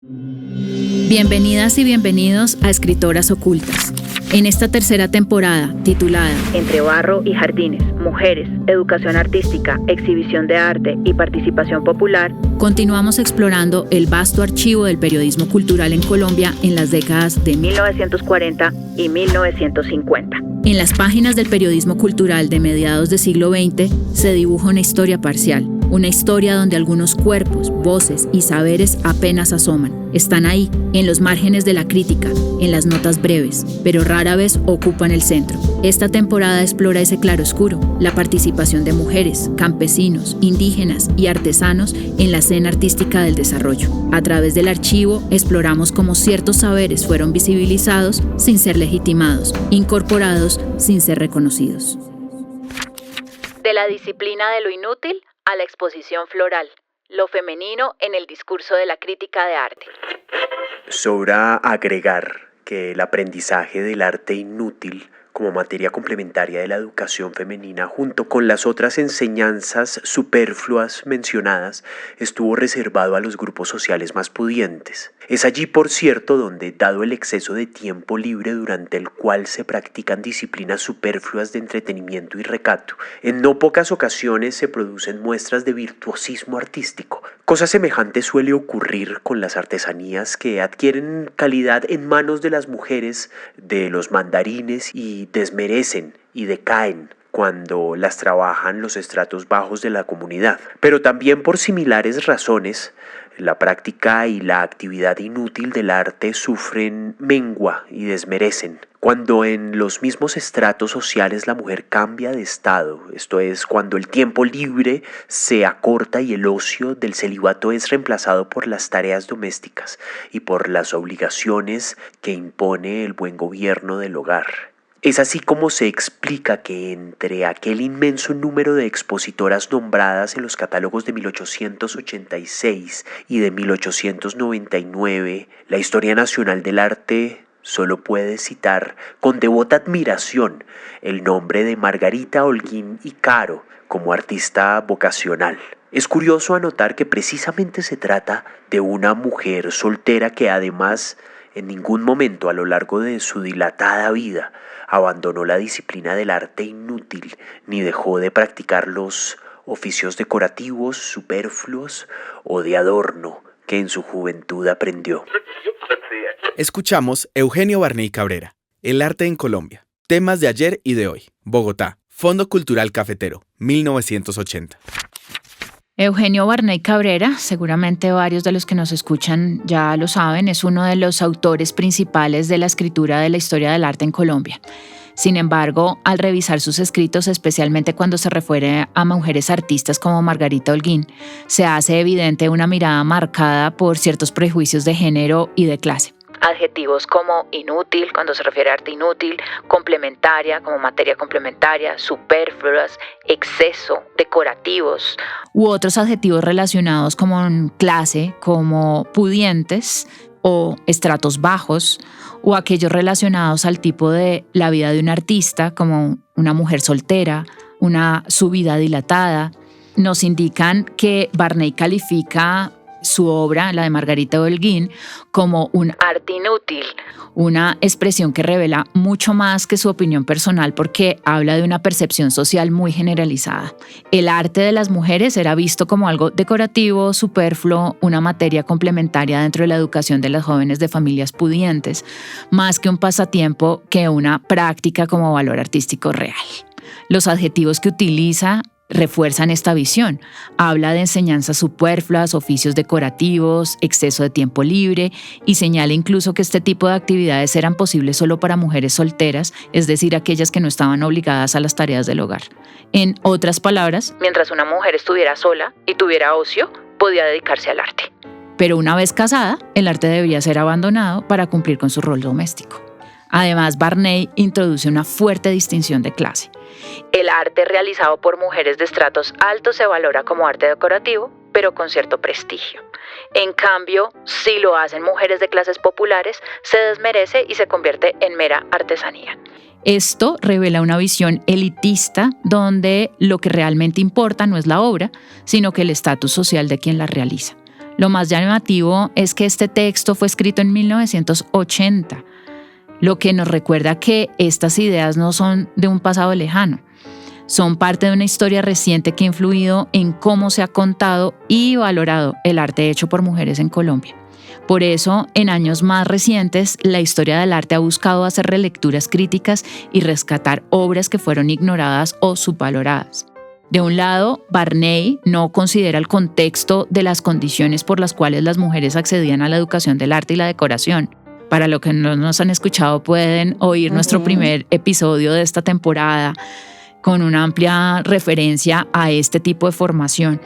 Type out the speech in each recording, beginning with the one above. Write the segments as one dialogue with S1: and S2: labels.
S1: Bienvenidas y bienvenidos a Escritoras Ocultas. En esta tercera temporada, titulada Entre barro y jardines, mujeres, educación artística, exhibición de arte y participación popular, continuamos explorando el vasto archivo del periodismo cultural en Colombia en las décadas de 1940 y 1950. En las páginas del periodismo cultural de mediados del siglo XX se dibuja una historia parcial, una historia donde algunos cuerpos, voces y saberes apenas asoman. Están ahí, en los márgenes de la crítica, en las notas breves, pero rara vez ocupan el centro. Esta temporada explora ese claroscuro, la participación de mujeres, campesinos, indígenas y artesanos en la escena artística del desarrollo. A través del archivo exploramos cómo ciertos saberes fueron visibilizados sin ser legitimados, incorporados sin ser reconocidos. De la disciplina de lo inútil a la exposición floral, lo femenino en el discurso de la crítica de arte.
S2: Sobra agregar que el aprendizaje del arte inútil como materia complementaria de la educación femenina, junto con las otras enseñanzas superfluas mencionadas, estuvo reservado a los grupos sociales más pudientes. Es allí, por cierto, donde, dado el exceso de tiempo libre durante el cual se practican disciplinas superfluas de entretenimiento y recato, en no pocas ocasiones se producen muestras de virtuosismo artístico. Cosa semejante suele ocurrir con las artesanías que adquieren calidad en manos de las mujeres de los mandarines y desmerecen y decaen cuando las trabajan los estratos bajos de la comunidad. Pero también por similares razones, la práctica y la actividad inútil del arte sufren mengua y desmerecen. Cuando en los mismos estratos sociales la mujer cambia de estado, esto es, cuando el tiempo libre se acorta y el ocio del celibato es reemplazado por las tareas domésticas y por las obligaciones que impone el buen gobierno del hogar. Es así como se explica que entre aquel inmenso número de expositoras nombradas en los catálogos de 1886 y de 1899, la Historia Nacional del Arte solo puede citar con devota admiración el nombre de Margarita Holguín y Caro como artista vocacional. Es curioso anotar que precisamente se trata de una mujer soltera que además en ningún momento a lo largo de su dilatada vida abandonó la disciplina del arte inútil ni dejó de practicar los oficios decorativos, superfluos o de adorno que en su juventud aprendió.
S3: Escuchamos Eugenio Varney Cabrera, El arte en Colombia, temas de ayer y de hoy, Bogotá, Fondo Cultural Cafetero, 1980.
S1: Eugenio Varney Cabrera, seguramente varios de los que nos escuchan ya lo saben, es uno de los autores principales de la escritura de la historia del arte en Colombia. Sin embargo, al revisar sus escritos, especialmente cuando se refiere a mujeres artistas como Margarita Holguín, se hace evidente una mirada marcada por ciertos prejuicios de género y de clase. Adjetivos como inútil, cuando se refiere a arte inútil, complementaria, como materia complementaria, superfluas, exceso, decorativos, u otros adjetivos relacionados como clase, como pudientes o estratos bajos, o aquellos relacionados al tipo de la vida de un artista, como una mujer soltera, su vida dilatada, nos indican que Varney califica su obra, la de Margarita Holguín, como un arte inútil, una expresión que revela mucho más que su opinión personal porque habla de una percepción social muy generalizada. El arte de las mujeres era visto como algo decorativo, superfluo, una materia complementaria dentro de la educación de las jóvenes de familias pudientes, más que un pasatiempo que una práctica como valor artístico real. Los adjetivos que utiliza refuerzan esta visión. Habla de enseñanzas superfluas, oficios decorativos, exceso de tiempo libre y señala incluso que este tipo de actividades eran posibles solo para mujeres solteras, es decir, aquellas que no estaban obligadas a las tareas del hogar. En otras palabras, mientras una mujer estuviera sola y tuviera ocio, podía dedicarse al arte. Pero una vez casada, el arte debía ser abandonado para cumplir con su rol doméstico. Además, Varney introduce una fuerte distinción de clase. El arte realizado por mujeres de estratos altos se valora como arte decorativo, pero con cierto prestigio. En cambio, si lo hacen mujeres de clases populares, se desmerece y se convierte en mera artesanía. Esto revela una visión elitista donde lo que realmente importa no es la obra, sino que el estatus social de quien la realiza. Lo más llamativo es que este texto fue escrito en 1980, lo que nos recuerda que estas ideas no son de un pasado lejano. Son parte de una historia reciente que ha influido en cómo se ha contado y valorado el arte hecho por mujeres en Colombia. Por eso, en años más recientes, la historia del arte ha buscado hacer relecturas críticas y rescatar obras que fueron ignoradas o subvaloradas. De un lado, Varney no considera el contexto de las condiciones por las cuales las mujeres accedían a la educación del arte y la decoración. Para los que no nos han escuchado, pueden oír nuestro primer episodio de esta temporada con una amplia referencia a este tipo de formación.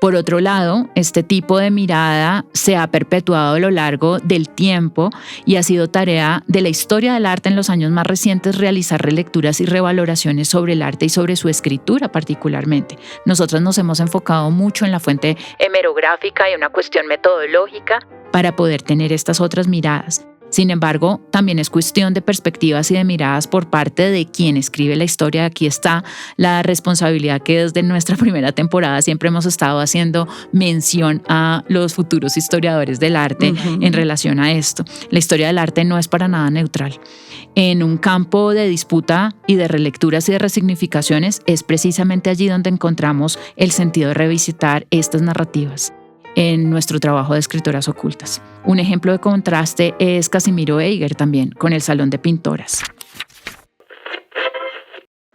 S1: Por otro lado, este tipo de mirada se ha perpetuado a lo largo del tiempo y ha sido tarea de la historia del arte en los años más recientes realizar relecturas y revaloraciones sobre el arte y sobre su escritura particularmente. Nosotros nos hemos enfocado mucho en la fuente hemerográfica y una cuestión metodológica para poder tener estas otras miradas. Sin embargo, también es cuestión de perspectivas y de miradas por parte de quien escribe la historia. Aquí está la responsabilidad que desde nuestra primera temporada siempre hemos estado haciendo mención a los futuros historiadores del arte en relación a esto. La historia del arte no es para nada neutral. En un campo de disputa y de relecturas y de resignificaciones es precisamente allí donde encontramos el sentido de revisitar estas narrativas en nuestro trabajo de escritoras ocultas. Un ejemplo de contraste es Casimiro Eiger también, con el Salón de Pintoras.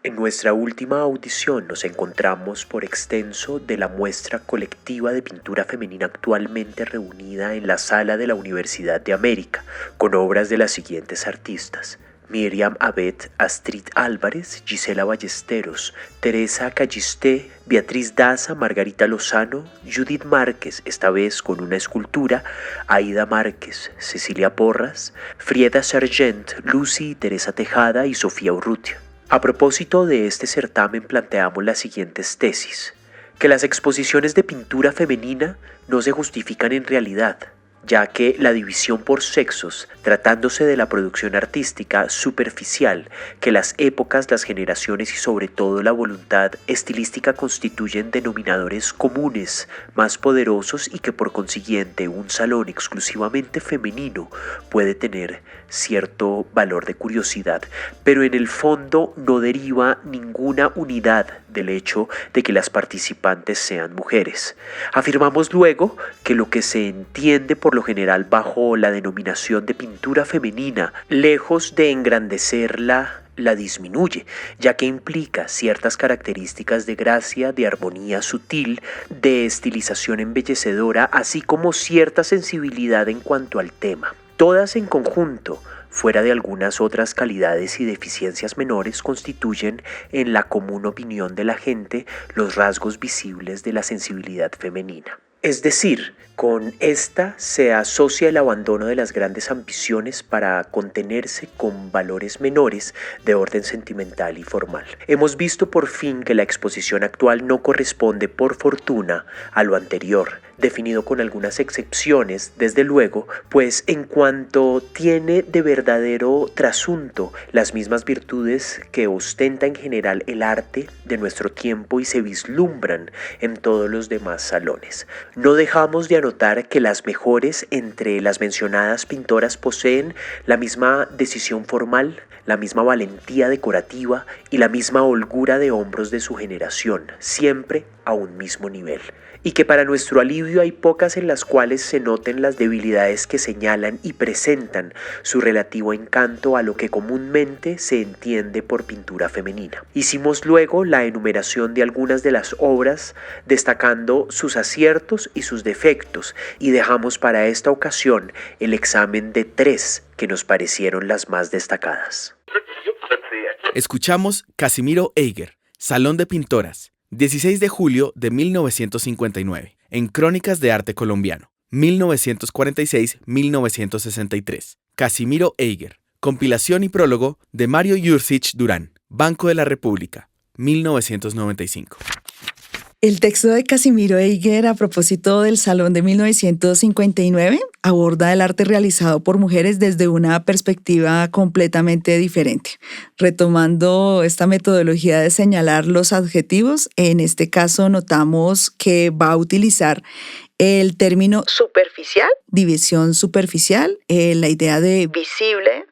S2: En nuestra última audición nos encontramos por extenso de la muestra colectiva de pintura femenina actualmente reunida en la sala de la Universidad de América, con obras de las siguientes artistas: Miriam Abed, Astrid Álvarez, Gisela Ballesteros, Teresa Callisté, Beatriz Daza, Margarita Lozano, Judith Márquez, esta vez con una escultura, Aida Márquez, Cecilia Porras, Frieda Sargent, Lucy y Teresa Tejada y Sofía Urrutia. A propósito de este certamen planteamos las siguientes tesis: que las exposiciones de pintura femenina no se justifican en realidad, ya que la división por sexos, tratándose de la producción artística superficial que las épocas, las generaciones y sobre todo la voluntad estilística constituyen denominadores comunes más poderosos y que por consiguiente un salón exclusivamente femenino puede tener cierto valor de curiosidad, pero en el fondo no deriva ninguna unidad del hecho de que las participantes sean mujeres. Afirmamos luego que lo que se entiende por lo general bajo la denominación de pintura femenina, lejos de engrandecerla, la disminuye, ya que implica ciertas características de gracia, de armonía sutil, de estilización embellecedora, así como cierta sensibilidad en cuanto al tema. Todas en conjunto, fuera de algunas otras calidades y deficiencias menores, constituyen, en la común opinión de la gente, los rasgos visibles de la sensibilidad femenina. Es decir, con esta se asocia el abandono de las grandes ambiciones para contenerse con valores menores de orden sentimental y formal. Hemos visto por fin que la exposición actual no corresponde, por fortuna, a lo anterior, definido con algunas excepciones, desde luego, pues en cuanto tiene de verdadero trasunto las mismas virtudes que ostenta en general el arte de nuestro tiempo y se vislumbran en todos los demás salones. No dejamos de anotar que las mejores entre las mencionadas pintoras poseen la misma decisión formal, la misma valentía decorativa y la misma holgura de hombros de su generación, siempre a un mismo nivel. Y que para nuestro alivio hay pocas en las cuales se noten las debilidades que señalan y presentan su relativo encanto a lo que comúnmente se entiende por pintura femenina. Hicimos luego la enumeración de algunas de las obras, destacando sus aciertos y sus defectos, y dejamos para esta ocasión el examen de 3 que nos parecieron las más destacadas.
S3: Escuchamos Casimiro Eiger, Salón de Pintoras, 16 de julio de 1959, en Crónicas de Arte Colombiano, 1946-1963. Casimiro Eiger, compilación y prólogo de Mario Jursic Durán, Banco de la República, 1995.
S4: El texto de Casimiro Eiger a propósito del Salón de 1959 aborda el arte realizado por mujeres desde una perspectiva completamente diferente, retomando esta metodología de señalar los adjetivos. En este caso notamos que va a utilizar El término superficial, división superficial, la idea de visible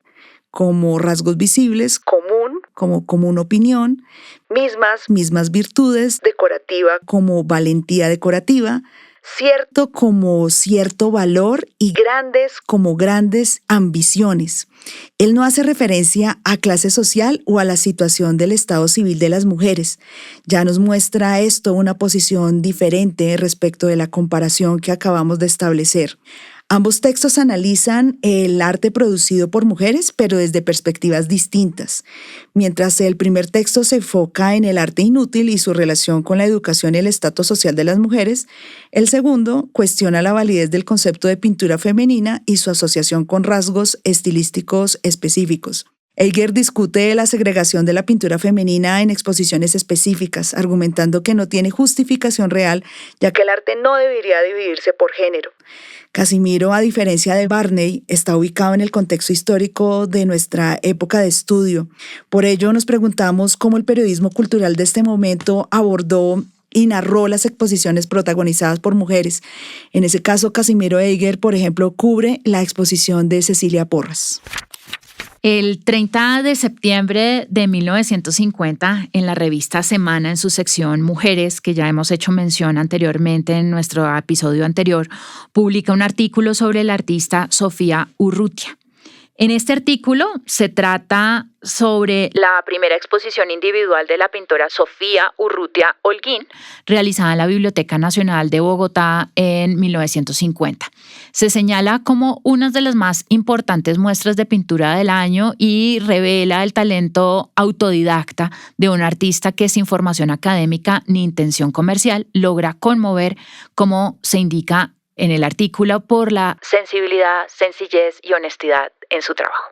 S4: como rasgos visibles, común como común opinión, mismas virtudes, decorativa como valentía decorativa, cierto como cierto valor y grandes como grandes ambiciones. Él no hace referencia a clase social o a la situación del estado civil de las mujeres. Ya nos muestra esto una posición diferente respecto de la comparación que acabamos de establecer. Ambos textos analizan el arte producido por mujeres, pero desde perspectivas distintas. Mientras el primer texto se enfoca en el arte inútil y su relación con la educación y el estatus social de las mujeres, el segundo cuestiona la validez del concepto de pintura femenina y su asociación con rasgos estilísticos específicos. Elguer discute la segregación de la pintura femenina en exposiciones específicas, argumentando que no tiene justificación real, ya que el arte no debería dividirse por género. Casimiro, a diferencia de Varney, está ubicado en el contexto histórico de nuestra época de estudio. Por ello, nos preguntamos cómo el periodismo cultural de este momento abordó y narró las exposiciones protagonizadas por mujeres. En ese caso, Casimiro Elguer, por ejemplo, cubre la exposición de Cecilia Porras.
S1: El 30 de septiembre de 1950, en la revista Semana, en su sección Mujeres, que ya hemos hecho mención anteriormente en nuestro episodio anterior, publica un artículo sobre la artista Sofía Urrutia. En este artículo se trata sobre la primera exposición individual de la pintora Sofía Urrutia Holguín, realizada en la Biblioteca Nacional de Bogotá en 1950. Se señala como una de las más importantes muestras de pintura del año y revela el talento autodidacta de un artista que sin formación académica ni intención comercial logra conmover, como se indica en el artículo, por la sensibilidad, sencillez y honestidad en su trabajo.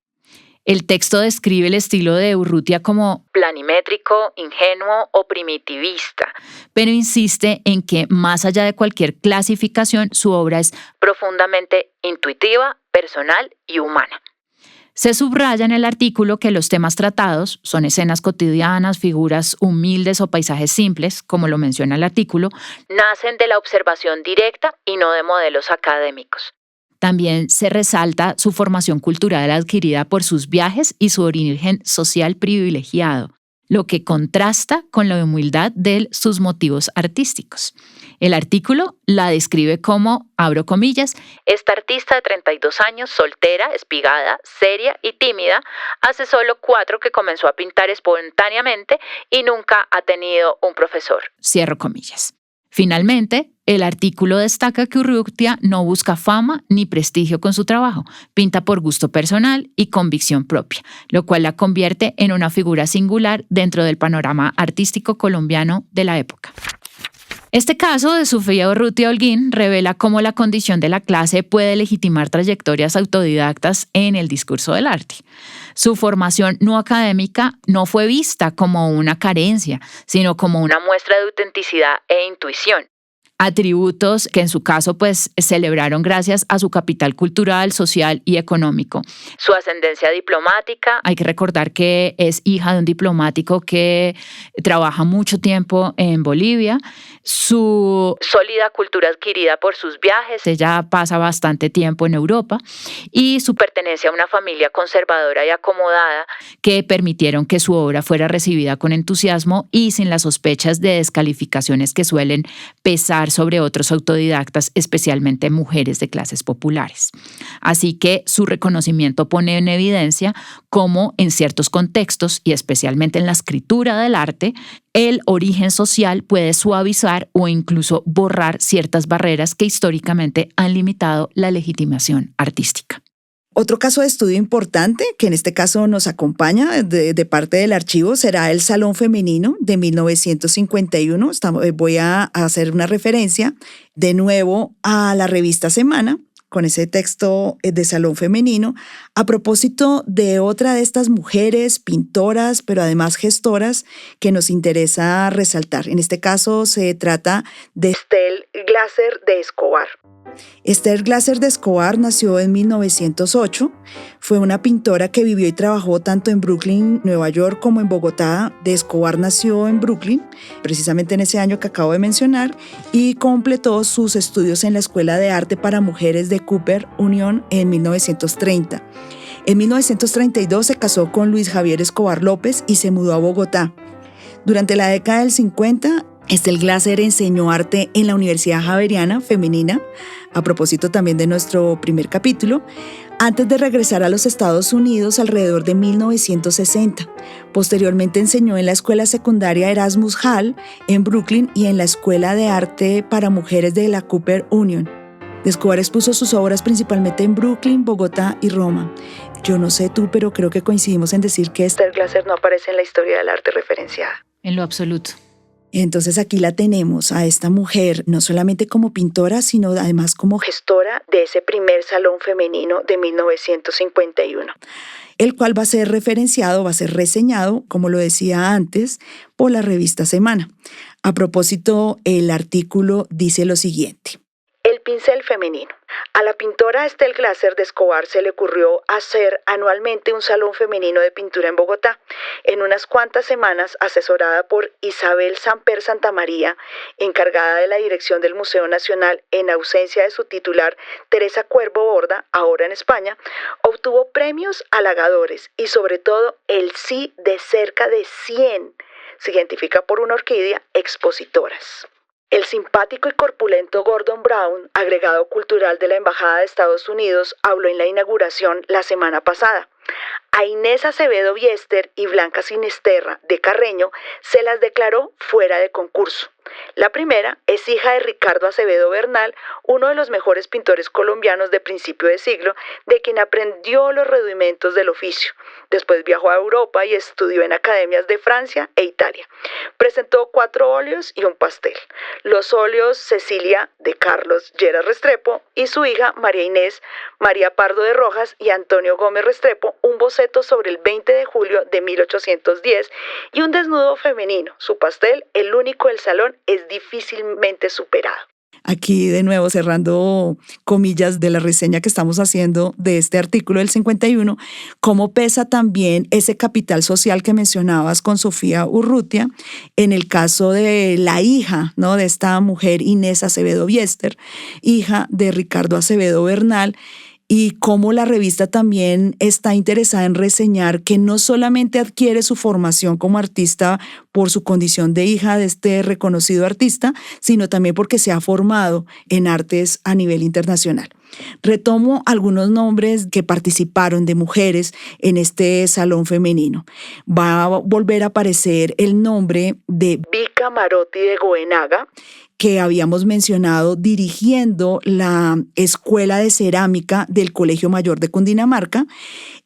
S1: El texto describe el estilo de Urrutia como planimétrico, ingenuo o primitivista, pero insiste en que, más allá de cualquier clasificación, su obra es profundamente intuitiva, personal y humana. Se subraya en el artículo que los temas tratados son escenas cotidianas, figuras humildes o paisajes simples, como lo menciona el artículo, nacen de la observación directa y no de modelos académicos. También se resalta su formación cultural adquirida por sus viajes y su origen social privilegiado, lo que contrasta con la humildad de sus motivos artísticos. El artículo la describe como, abro comillas, esta artista de 32 años, soltera, espigada, seria y tímida, hace solo 4 que comenzó a pintar espontáneamente y nunca ha tenido un profesor. Cierro comillas. Finalmente, el artículo destaca que Urrutia no busca fama ni prestigio con su trabajo, pinta por gusto personal y convicción propia, lo cual la convierte en una figura singular dentro del panorama artístico colombiano de la época. Este caso de Sofía Urrutia Holguín revela cómo la condición de la clase puede legitimar trayectorias autodidactas en el discurso del arte. Su formación no académica no fue vista como una carencia, sino como una muestra de autenticidad e intuición. Atributos que en su caso celebraron gracias a su capital cultural, social y económico. Su ascendencia diplomática, hay que recordar que es hija de un diplomático que trabaja mucho tiempo en Bolivia. Su sólida cultura adquirida por sus viajes, ella pasa bastante tiempo en Europa, y su pertenencia a una familia conservadora y acomodada que permitieron que su obra fuera recibida con entusiasmo y sin las sospechas de descalificaciones que suelen pesar sobre otros autodidactas, especialmente mujeres de clases populares. Así que su reconocimiento pone en evidencia cómo en ciertos contextos, y especialmente en la escritura del arte, el origen social puede suavizar o incluso borrar ciertas barreras que históricamente han limitado la legitimación artística.
S4: Otro caso de estudio importante, que en este caso nos acompaña de parte del archivo, será el Salón Femenino de 1951. Voy a hacer una referencia de nuevo a la revista Semana, con ese texto de Salón Femenino, a propósito de otra de estas mujeres pintoras, pero además gestoras, que nos interesa resaltar. En este caso se trata de Estelle Glasser de Escobar. Esther Glasser de Escobar nació en 1908. Fue una pintora que vivió y trabajó tanto en Brooklyn, Nueva York, como en Bogotá. De Escobar nació en Brooklyn, precisamente en ese año que acabo de mencionar, y completó sus estudios en la Escuela de Arte para Mujeres de Cooper Union en 1930. En 1932 se casó con Luis Javier Escobar López y se mudó a Bogotá. Durante la década del 50, Esther Glasser enseñó arte en la Universidad Javeriana Femenina, a propósito también de nuestro primer capítulo, antes de regresar a los Estados Unidos alrededor de 1960. Posteriormente enseñó en la escuela secundaria Erasmus Hall en Brooklyn y en la Escuela de Arte para Mujeres de la Cooper Union. Escobar expuso sus obras principalmente en Brooklyn, Bogotá y Roma. Yo no sé tú, pero creo que coincidimos en decir que Esther Glasser no aparece en la historia del arte referenciada.
S1: En lo absoluto.
S4: Entonces aquí la tenemos a esta mujer, no solamente como pintora, sino además como gestora de ese primer salón femenino de 1951, el cual va a ser referenciado, va a ser reseñado, como lo decía antes, por la revista Semana. A propósito, el artículo dice lo siguiente. El pincel femenino. A la pintora Esther Glasser de Escobar se le ocurrió hacer anualmente un salón femenino de pintura en Bogotá. En unas cuantas semanas, asesorada por Isabel Samper Santamaría, encargada de la dirección del Museo Nacional en ausencia de su titular Teresa Cuervo Borda, ahora en España, obtuvo premios halagadores y sobre todo el sí de cerca de 100, se identifica por una orquídea, expositoras. El simpático y corpulento Gordon Brown, agregado cultural de la Embajada de Estados Unidos, habló en la inauguración la semana pasada. A Inés Acevedo Biester y Blanca Sinisterra de Carreño se las declaró fuera de concurso. La primera es hija de Ricardo Acevedo Bernal, uno de los mejores pintores colombianos de principio de siglo, de quien aprendió los rudimentos del oficio. Después viajó a Europa y estudió en academias de Francia e Italia. Presentó 4 óleos y un pastel. Los óleos Cecilia de Carlos Lleras Restrepo y su hija María Inés, María Pardo de Rojas y Antonio Gómez Restrepo, un boceto sobre el 20 de julio de 1810 y un desnudo femenino. Su pastel, el único del salón, es difícilmente superado. Aquí de nuevo cerrando comillas de la reseña que estamos haciendo de este artículo del 51, cómo pesa también ese capital social que mencionabas con Sofía Urrutia en el caso de la hija, ¿no?, de esta mujer Inés Acevedo Biester, hija de Ricardo Acevedo Bernal, y cómo la revista también está interesada en reseñar que no solamente adquiere su formación como artista por su condición de hija de este reconocido artista, sino también porque se ha formado en artes a nivel internacional. Retomo algunos nombres que participaron de mujeres en este salón femenino. Va a volver a aparecer el nombre de Vica Marotti de Goenaga, que habíamos mencionado dirigiendo la Escuela de Cerámica del Colegio Mayor de Cundinamarca.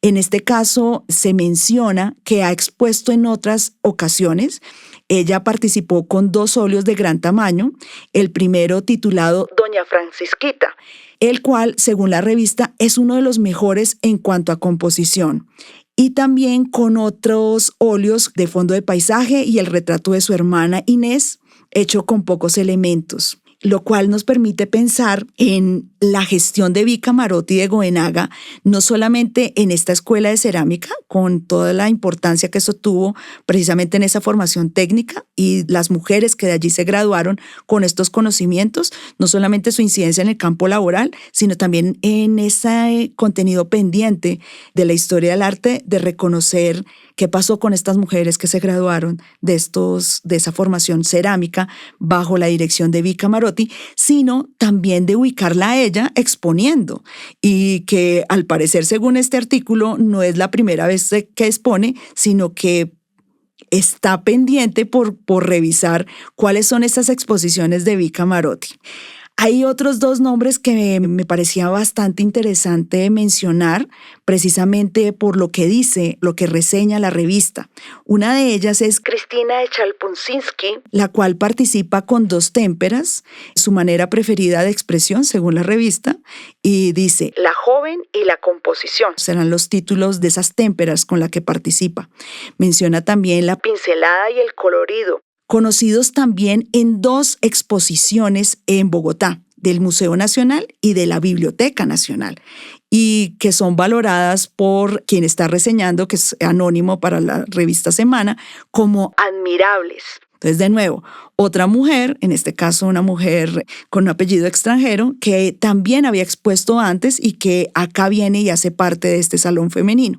S4: En este caso se menciona que ha expuesto en otras ocasiones. Ella participó con 2 óleos de gran tamaño, el primero titulado Doña Francisquita, el cual, según la revista, es uno de los mejores en cuanto a composición. Y también con otros óleos de fondo de paisaje y el retrato de su hermana Inés, hecho con pocos elementos, lo cual nos permite pensar en la gestión de Vica Marotti de Goenaga, no solamente en esta escuela de cerámica, con toda la importancia que eso tuvo precisamente en esa formación técnica y las mujeres que de allí se graduaron con estos conocimientos, no solamente su incidencia en el campo laboral, sino también en ese contenido pendiente de la historia del arte, de reconocer qué pasó con estas mujeres que se graduaron de esa formación cerámica bajo la dirección de Vica Marotti, sino también de ubicarla a ella exponiendo, y que al parecer, según este artículo, no es la primera vez que expone, sino que está pendiente por revisar cuáles son esas exposiciones de Vica Marotti. Hay otros 2 nombres que me parecía bastante interesante mencionar, precisamente por lo que dice, lo que reseña la revista. Una de ellas es Cristina de Chalpunsinski, la cual participa con 2 témperas, su manera preferida de expresión, según la revista, y dice, La joven y la composición. Serán los títulos de esas témperas con la que participa. Menciona también la pincelada y el colorido, conocidos también en 2 exposiciones en Bogotá, del Museo Nacional y de la Biblioteca Nacional, y que son valoradas por quien está reseñando, que es anónimo para la revista Semana, como admirables. Entonces, de nuevo, otra mujer, en este caso una mujer con un apellido extranjero, que también había expuesto antes y que acá viene y hace parte de este salón femenino.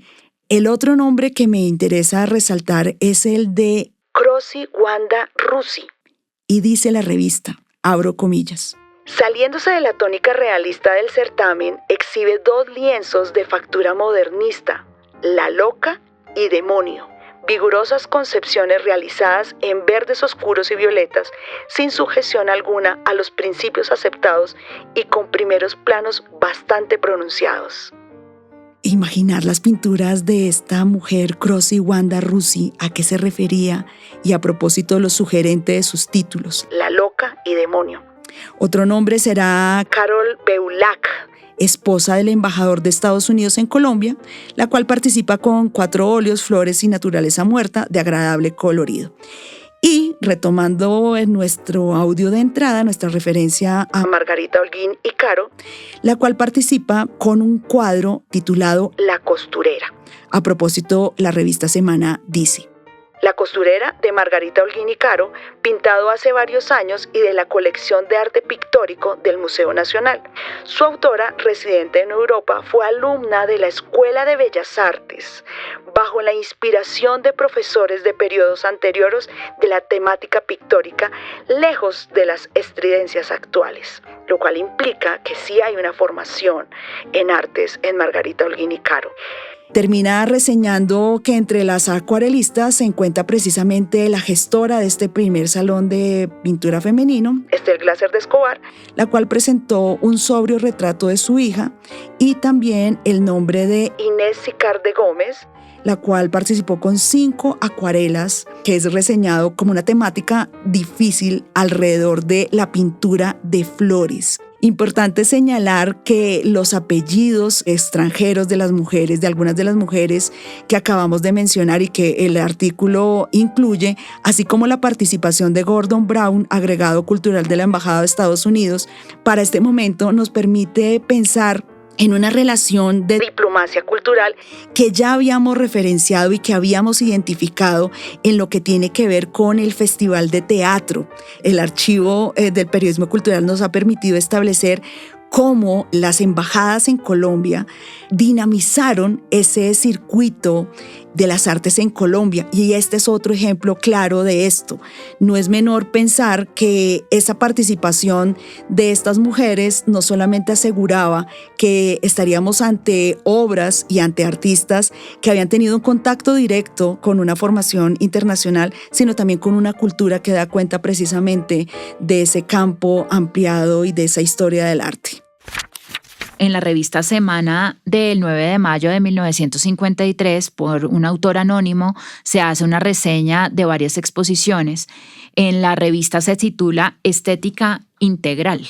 S4: El otro nombre que me interesa resaltar es el de Crossi Wanda Russi. Y dice la revista, abro comillas: saliéndose de la tónica realista del certamen, exhibe 2 lienzos de factura modernista, La Loca y Demonio. Vigorosas concepciones realizadas en verdes oscuros y violetas, sin sujeción alguna a los principios aceptados y con primeros planos bastante pronunciados. Imaginar las pinturas de esta mujer, Crossi Wanda Russi, a qué se refería y a propósito de lo sugerente de sus títulos, La Loca y Demonio. Otro nombre será Carol Beulac, esposa del embajador de Estados Unidos en Colombia, la cual participa con 4 óleos, flores y naturaleza muerta de agradable colorido. Y retomando en nuestro audio de entrada, nuestra referencia a Margarita Holguín y Caro, la cual participa con un cuadro titulado La Costurera. A propósito, la revista Semana dice: La Costurera, de Margarita Holguín y Caro, pintado hace varios años y de la colección de arte pictórico del Museo Nacional. Su autora, residente en Europa, fue alumna de la Escuela de Bellas Artes, bajo la inspiración de profesores de periodos anteriores de la temática pictórica, lejos de las estridencias actuales, lo cual implica que sí hay una formación en artes en Margarita Holguín y Caro. Termina reseñando que entre las acuarelistas se encuentra precisamente la gestora de este primer salón de pintura femenino, Esther Glaser de Escobar, la cual presentó un sobrio retrato de su hija, y también el nombre de Inés Sicarde Gómez, la cual participó con 5 acuarelas, que es reseñado como una temática difícil alrededor de la pintura de flores. Importante señalar que los apellidos extranjeros de las mujeres, de algunas de las mujeres que acabamos de mencionar y que el artículo incluye, así como la participación de Gordon Brown, agregado cultural de la Embajada de Estados Unidos, para este momento nos permite pensar en una relación de diplomacia cultural que ya habíamos referenciado y que habíamos identificado en lo que tiene que ver con el Festival de Teatro. El archivo del periodismo cultural nos ha permitido establecer cómo las embajadas en Colombia dinamizaron ese circuito de las artes en Colombia, y este es otro ejemplo claro de esto. No es menor pensar que esa participación de estas mujeres no solamente aseguraba que estaríamos ante obras y ante artistas que habían tenido un contacto directo con una formación internacional, sino también con una cultura que da cuenta precisamente de ese campo ampliado y de esa historia del arte.
S1: En la revista Semana del 9 de mayo de 1953, por un autor anónimo, se hace una reseña de varias exposiciones. En la revista se titula Estética Integral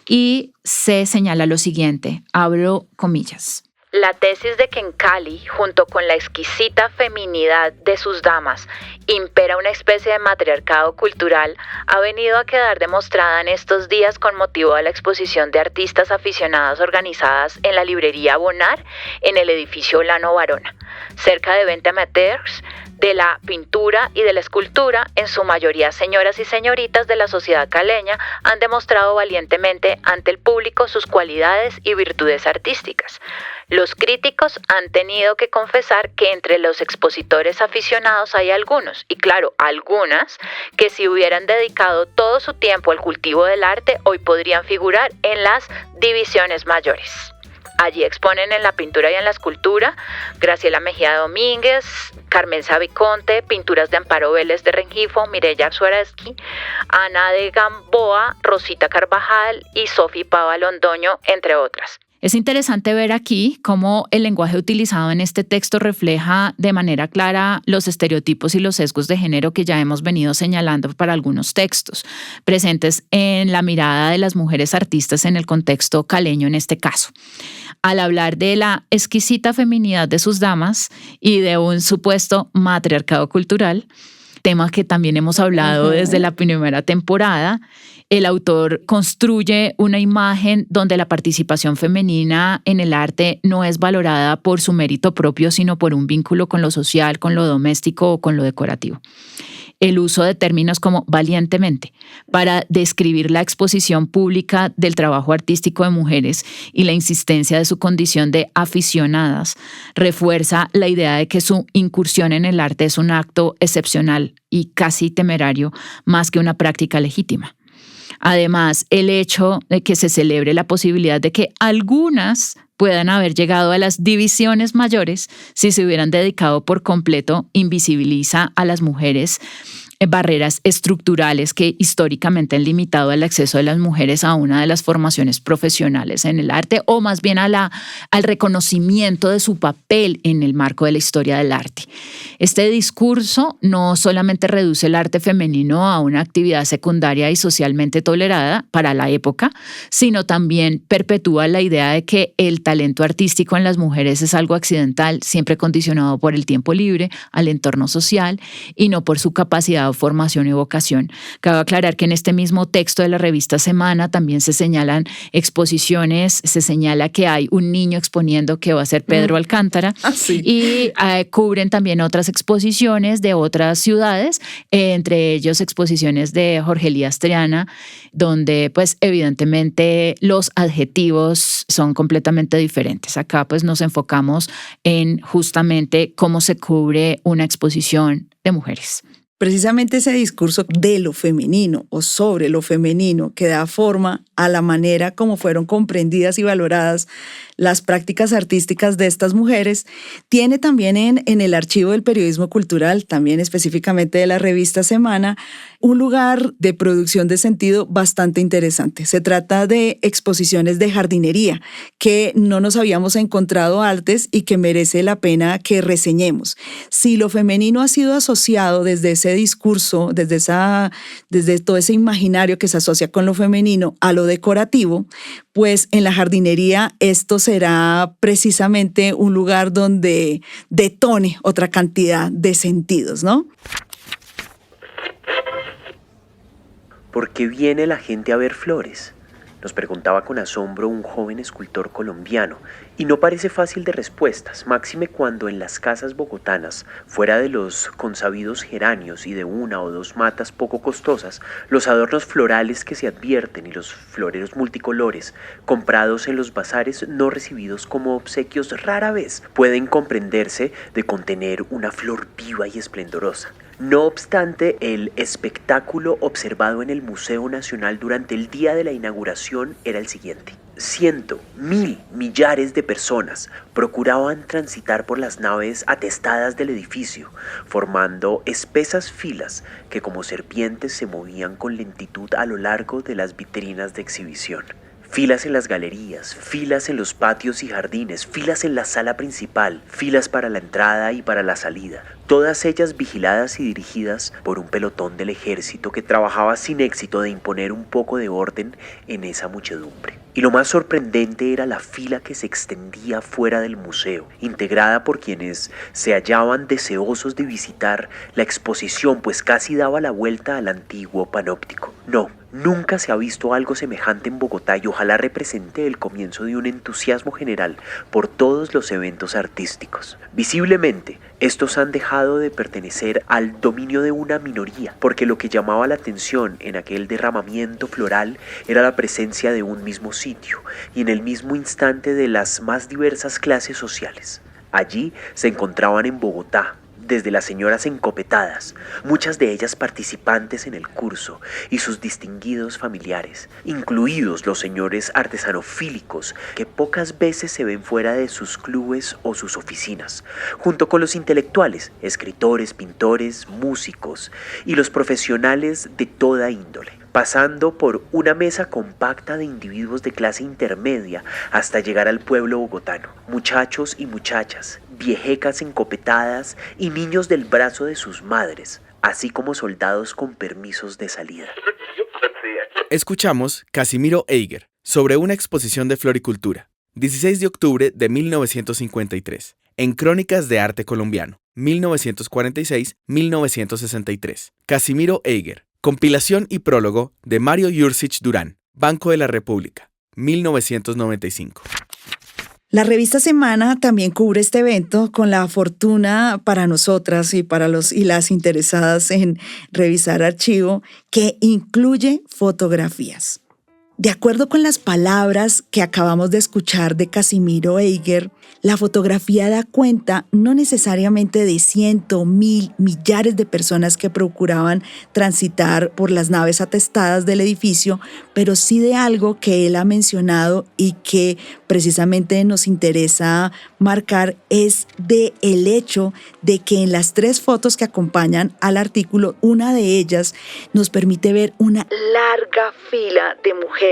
S1: y se señala lo siguiente, abro comillas: la tesis de que en Cali, junto con la exquisita feminidad de sus damas, impera una especie de matriarcado cultural, ha venido a quedar demostrada en estos días con motivo de la exposición de artistas aficionadas organizadas en la librería Bonar en el edificio Lano Varona. Cerca de 20 amateurs de la pintura y de la escultura, en su mayoría señoras y señoritas de la sociedad caleña, han demostrado valientemente ante el público sus cualidades y virtudes artísticas. Los críticos han tenido que confesar que entre los expositores aficionados hay algunos, y claro, algunas, que si hubieran dedicado todo su tiempo al cultivo del arte, hoy podrían figurar en las divisiones mayores. Allí exponen en la pintura y en la escultura Graciela Mejía Domínguez, Carmen Sabiconte, pinturas de Amparo Vélez de Rengifo, Mireya Suaresky, Ana de Gamboa, Rosita Carvajal y Sofía Pava Londoño, entre otras. Es interesante ver aquí cómo el lenguaje utilizado en este texto refleja de manera clara los estereotipos y los sesgos de género que ya hemos venido señalando para algunos textos, presentes en la mirada de las mujeres artistas en el contexto caleño en este caso. Al hablar de la exquisita feminidad de sus damas y de un supuesto matriarcado cultural, tema que también hemos hablado desde la primera temporada. El autor construye una imagen donde la participación femenina en el arte no es valorada por su mérito propio, sino por un vínculo con lo social, con lo doméstico o con lo decorativo. El uso de términos como valientemente para describir la exposición pública del trabajo artístico de mujeres y la insistencia de su condición de aficionadas refuerza la idea de que su incursión en el arte es un acto excepcional y casi temerario más que una práctica legítima. Además, el hecho de que se celebre la posibilidad de que algunas puedan haber llegado a las divisiones mayores si se hubieran dedicado por completo invisibiliza a las mujeres barreras estructurales que históricamente han limitado el acceso de las mujeres a una de las formaciones profesionales en el arte o más bien al reconocimiento de su papel en el marco de la historia del arte. Este discurso no solamente reduce el arte femenino a una actividad secundaria y socialmente tolerada para la época, sino también perpetúa la idea de que el talento artístico en las mujeres es algo accidental, siempre condicionado por el tiempo libre, al entorno social y no por su capacidad, formación y vocación. Cabe aclarar que en este mismo texto de la revista Semana también se señalan exposiciones, se señala que hay un niño exponiendo que va a ser Pedro Alcántara y cubren también otras exposiciones de otras ciudades, entre ellos exposiciones de Jorge Elías Triana, donde pues evidentemente los adjetivos son completamente diferentes. Acá pues nos enfocamos en justamente cómo se cubre una exposición de mujeres.
S4: Precisamente ese discurso de lo femenino o sobre lo femenino que da forma a la manera como fueron comprendidas y valoradas las prácticas artísticas de estas mujeres, tiene también en el archivo del periodismo cultural, también específicamente de la revista Semana, un lugar de producción de sentido bastante interesante. Se trata de exposiciones de jardinería que no nos habíamos encontrado antes y que merece la pena que reseñemos. Si lo femenino ha sido asociado desde ese discurso, desde todo ese imaginario que se asocia con lo femenino a lo decorativo, pues en la jardinería esto será precisamente un lugar donde detone otra cantidad de sentidos, ¿no?
S2: ¿Por qué viene la gente a ver flores?, nos preguntaba con asombro un joven escultor colombiano, y no parece fácil de respuestas, máxime cuando en las casas bogotanas, fuera de los consabidos geranios y de una o dos matas poco costosas, los adornos florales que se advierten y los floreros multicolores, comprados en los bazares no recibidos como obsequios rara vez, pueden comprenderse de contener una flor viva y esplendorosa. No obstante, el espectáculo observado en el Museo Nacional durante el día de la inauguración era el siguiente. 100, 1000, millares de personas procuraban transitar por las naves atestadas del edificio, formando espesas filas que como serpientes se movían con lentitud a lo largo de las vitrinas de exhibición. Filas en las galerías, filas en los patios y jardines, filas en la sala principal, filas para la entrada y para la salida, todas ellas vigiladas y dirigidas por un pelotón del ejército que trabajaba sin éxito de imponer un poco de orden en esa muchedumbre. Y lo más sorprendente era la fila que se extendía fuera del museo, integrada por quienes se hallaban deseosos de visitar la exposición, pues casi daba la vuelta al antiguo panóptico. No, nunca se ha visto algo semejante en Bogotá y ojalá represente el comienzo de un entusiasmo general por todos los eventos artísticos. Visiblemente, estos han dejado de pertenecer al dominio de una minoría, porque lo que llamaba la atención en aquel derramamiento floral era la presencia de un mismo sitio y en el mismo instante de las más diversas clases sociales. Allí se encontraban en Bogotá, desde las señoras encopetadas, muchas de ellas participantes en el curso, y sus distinguidos familiares, incluidos los señores artesanofílicos que pocas veces se ven fuera de sus clubes o sus oficinas, junto con los intelectuales, escritores, pintores, músicos y los profesionales de toda índole, pasando por una mesa compacta de individuos de clase intermedia hasta llegar al pueblo bogotano, muchachos y muchachas, viejecas encopetadas y niños del brazo de sus madres, así como soldados con permisos de salida.
S3: Escuchamos Casimiro Eiger sobre una exposición de floricultura, 16 de octubre de 1953, en Crónicas de Arte Colombiano, 1946-1963. Casimiro Eiger. Compilación y prólogo de Mario Jursic Durán. Banco de la República, 1995.
S4: La revista Semana también cubre este evento con la fortuna para nosotras y para los y las interesadas en revisar archivo que incluye fotografías. De acuerdo con las palabras que acabamos de escuchar de Casimiro Eiger, la fotografía da cuenta no necesariamente de 100, 1000, millares de personas que procuraban transitar por las naves atestadas del edificio, pero sí de algo que él ha mencionado y que precisamente nos interesa marcar, es de el hecho de que en las 3 fotos que acompañan al artículo, una de ellas nos permite ver una larga fila de mujeres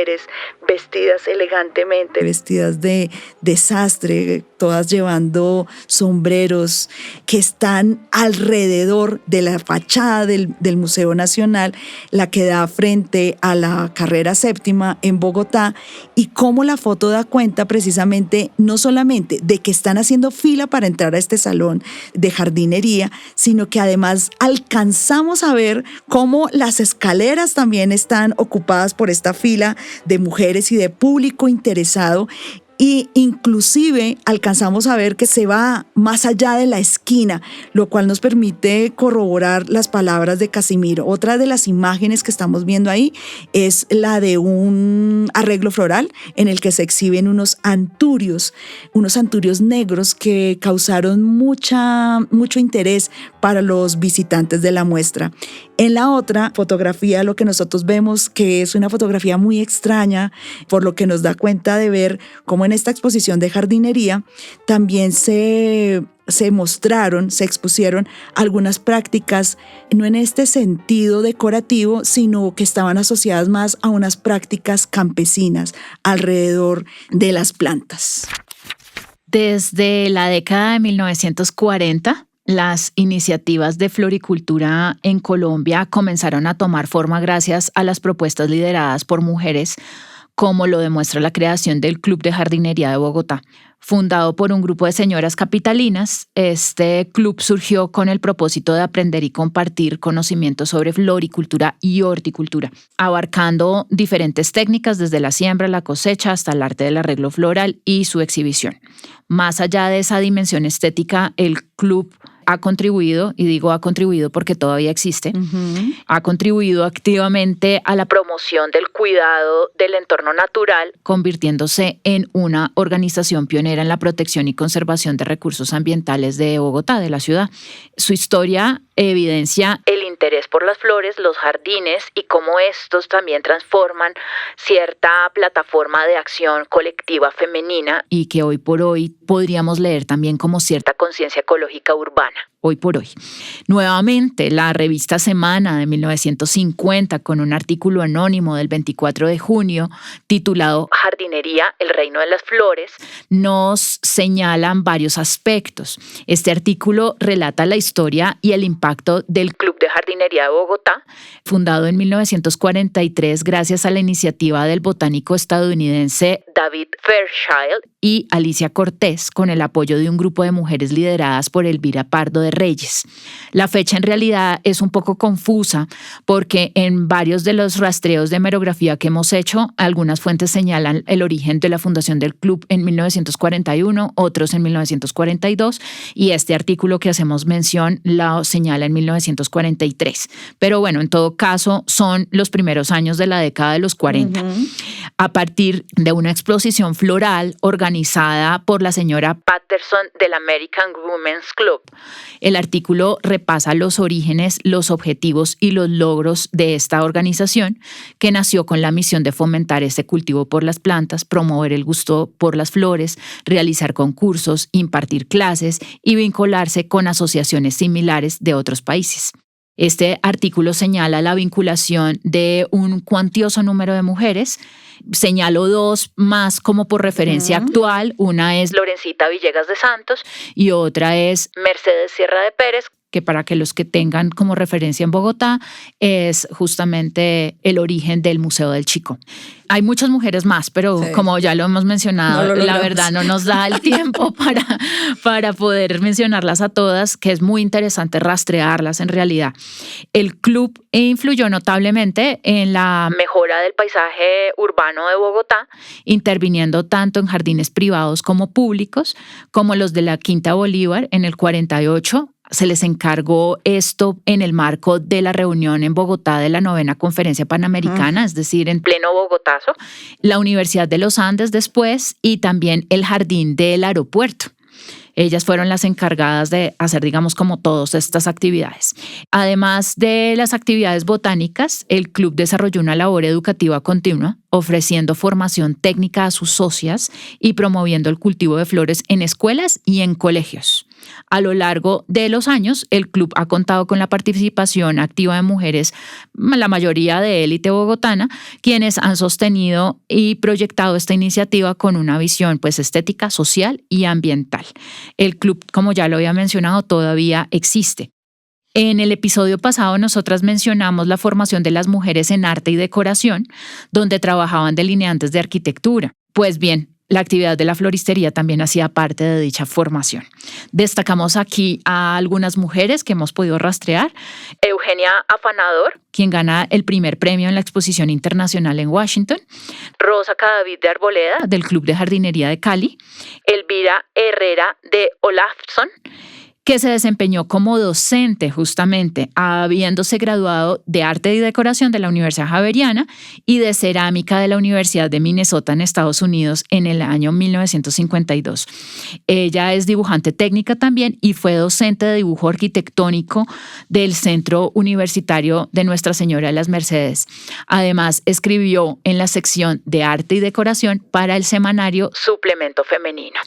S4: vestidas elegantemente, vestidas de desastre, todas llevando sombreros, que están alrededor de la fachada del Museo Nacional, la que da frente a la carrera séptima en Bogotá, y cómo la foto da cuenta precisamente no solamente de que están haciendo fila para entrar a este salón de jardinería, sino que además alcanzamos a ver cómo las escaleras también están ocupadas por esta fila de mujeres y de público interesado, y inclusive alcanzamos a ver que se va más allá de la esquina, lo cual nos permite corroborar las palabras de Casimiro. Otra de las imágenes que estamos viendo ahí es la de un arreglo floral en el que se exhiben unos anturios negros que causaron mucho interés para los visitantes de la muestra. En la otra fotografía lo que nosotros vemos que es una fotografía muy extraña, por lo que nos da cuenta de ver cómo en esta exposición de jardinería también se expusieron algunas prácticas, no en este sentido decorativo, sino que estaban asociadas más a unas prácticas campesinas alrededor de las plantas.
S1: Desde la década de 1940, las iniciativas de floricultura en Colombia comenzaron a tomar forma gracias a las propuestas lideradas por mujeres, como lo demuestra la creación del Club de Jardinería de Bogotá. Fundado por un grupo de señoras capitalinas, este club surgió con el propósito de aprender y compartir conocimientos sobre floricultura y horticultura, abarcando diferentes técnicas desde la siembra, la cosecha, hasta el arte del arreglo floral y su exhibición. Más allá de esa dimensión estética, el club ha contribuido, y digo ha contribuido porque todavía existe, ha contribuido activamente a la promoción del cuidado del entorno natural, convirtiéndose en una organización pionera en la protección y conservación de recursos ambientales de Bogotá, de la ciudad. Su historia evidencia el interés por las flores, los jardines y cómo estos también transforman cierta plataforma de acción colectiva femenina y que hoy por hoy podríamos leer también como cierta conciencia ecológica urbana. Hoy por hoy. Nuevamente, la revista Semana de 1950, con un artículo anónimo del 24 de junio titulado Jardinería, el reino de las flores, nos señalan varios aspectos. Este artículo relata la historia y el impacto del Club de Jardinería de Bogotá, fundado en 1943 gracias a la iniciativa del botánico estadounidense David Fairchild y Alicia Cortés, con el apoyo de un grupo de mujeres lideradas por Elvira Pardo de Reyes. La fecha en realidad es un poco confusa porque en varios de los rastreos de hemerografía que hemos hecho, algunas fuentes señalan el origen de la fundación del club en 1941, otros en 1942, y este artículo que hacemos mención lo señala en 1943. Pero bueno, en todo caso, son los primeros años de la década de los 40. A partir de una exposición floral organizada por la señora Patterson del American Women's Club. El artículo repasa los orígenes, los objetivos y los logros de esta organización, que nació con la misión de fomentar este cultivo por las plantas, promover el gusto por las flores, realizar concursos, impartir clases y vincularse con asociaciones similares de otros países. Este artículo señala la vinculación de un cuantioso número de mujeres. Señalo 2 más como por referencia actual. Una es Lorencita Villegas de Santos y otra es Mercedes Sierra de Pérez, que para que los que tengan como referencia en Bogotá es justamente el origen del Museo del Chico. Hay muchas mujeres más, pero
S4: Sí.
S1: como ya lo hemos mencionado,
S4: No lo
S1: la
S4: logramos.
S1: verdad no nos da el tiempo para poder mencionarlas a todas, que es muy interesante rastrearlas en realidad. El club influyó notablemente en la mejora del paisaje urbano de Bogotá, interviniendo tanto en jardines privados como públicos, como los de la Quinta Bolívar en el 48. Se les encargó esto en el marco de la reunión en Bogotá de la 9ª Conferencia Panamericana, es decir, en pleno Bogotazo, la Universidad de los Andes después y también el Jardín del Aeropuerto. Ellas fueron las encargadas de hacer, digamos, como todas estas actividades. Además de las actividades botánicas, el club desarrolló una labor educativa continua, ofreciendo formación técnica a sus socias y promoviendo el cultivo de flores en escuelas y en colegios. A lo largo de los años, el club ha contado con la participación activa de mujeres, la mayoría de élite bogotana, quienes han sostenido y proyectado esta iniciativa con una visión pues, estética, social y ambiental. El club, como ya lo había mencionado, todavía existe. En el episodio pasado nosotras mencionamos la formación de las mujeres en arte y decoración, donde trabajaban delineantes de arquitectura. Pues bien, la actividad de la floristería también hacía parte de dicha formación. Destacamos aquí a algunas mujeres que hemos podido rastrear. Eugenia Afanador, quien gana el primer premio en la Exposición Internacional en Washington. Rosa Cadavid de Arboleda, del Club de Jardinería de Cali. Elvira Herrera de Olafson, que se desempeñó como docente justamente, habiéndose graduado de Arte y Decoración de la Universidad Javeriana y de Cerámica de la Universidad de Minnesota en Estados Unidos en el año 1952. Ella es dibujante técnica también y fue docente de dibujo arquitectónico del Centro Universitario de Nuestra Señora de las Mercedes. Además, escribió en la sección de Arte y Decoración para el semanario Suplemento Femenino.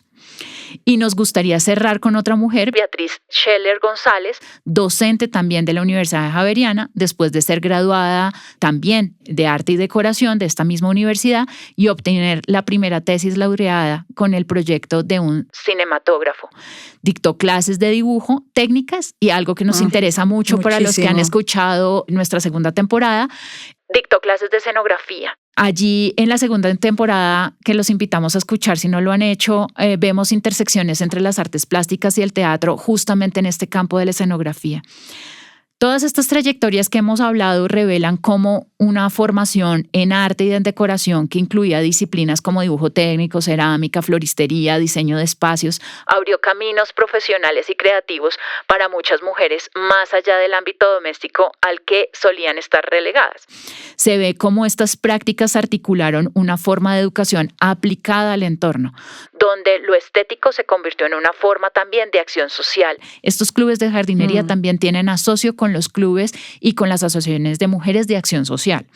S1: Y nos gustaría cerrar con otra mujer, Beatriz Scheller González, docente también de la Universidad Javeriana, después de ser graduada también de Arte y Decoración de esta misma universidad y obtener la primera tesis laureada con el proyecto de un cinematógrafo. Dictó clases de dibujo, técnicas y algo que nos interesa mucho para los que han escuchado nuestra segunda temporada, dictó clases de escenografía. Allí en la segunda temporada, que los invitamos a escuchar si no lo han hecho, vemos intersecciones entre las artes plásticas y el teatro justamente en este campo de la escenografía. Todas estas trayectorias que hemos hablado revelan cómo una formación en arte y en decoración que incluía disciplinas como dibujo técnico, cerámica, floristería, diseño de espacios, abrió caminos profesionales y creativos para muchas mujeres más allá del ámbito doméstico al que solían estar relegadas. Se ve cómo estas prácticas articularon una forma de educación aplicada al entorno, donde lo estético se convirtió en una forma también de acción social. Estos clubes de jardinería también tienen asocio con los clubes y con las asociaciones de mujeres de acción social.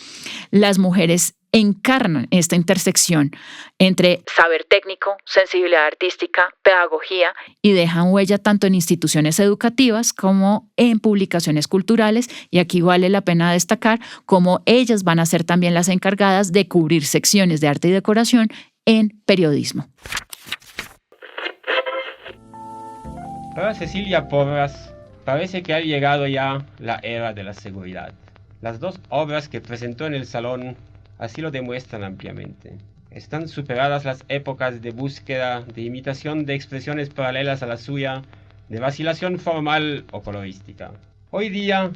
S1: Las mujeres encarnan esta intersección entre saber técnico, sensibilidad artística, pedagogía y dejan huella tanto en instituciones educativas como en publicaciones culturales, y aquí vale la pena destacar cómo ellas van a ser también las encargadas de cubrir secciones de arte y decoración en periodismo.
S5: Para Cecilia Porras, parece que ha llegado ya la era de la seguridad. Las dos obras que presentó en el salón así lo demuestran ampliamente. Están superadas las épocas de búsqueda, de imitación de expresiones paralelas a la suya, de vacilación formal o colorística. Hoy día,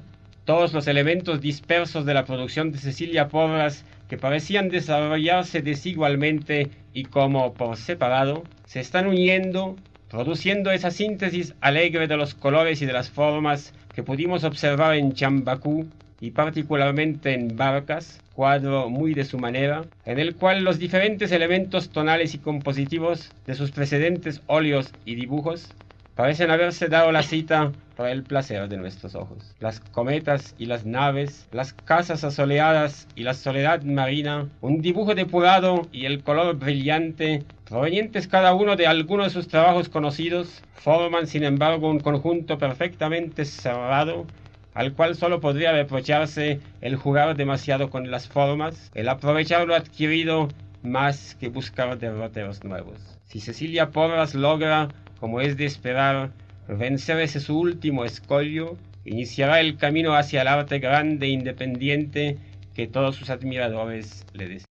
S5: todos los elementos dispersos de la producción de Cecilia Porras, que parecían desarrollarse desigualmente y como por separado, se están uniendo, produciendo esa síntesis alegre de los colores y de las formas que pudimos observar en Chambacú y particularmente en Barcas, cuadro muy de su manera, en el cual los diferentes elementos tonales y compositivos de sus precedentes óleos y dibujos parecen haberse dado la cita para el placer de nuestros ojos. Las cometas y las naves, las casas asoleadas y la soledad marina, un dibujo depurado y el color brillante, provenientes cada uno de alguno de sus trabajos conocidos, forman sin embargo un conjunto perfectamente cerrado, al cual solo podría reprocharse el jugar demasiado con las formas, el aprovechar lo adquirido más que buscar derroteros nuevos. Si Cecilia Porras logra, como es de esperar, Vencer ese su último escollo iniciará el camino hacia el arte grande e independiente que todos sus admiradores le desean.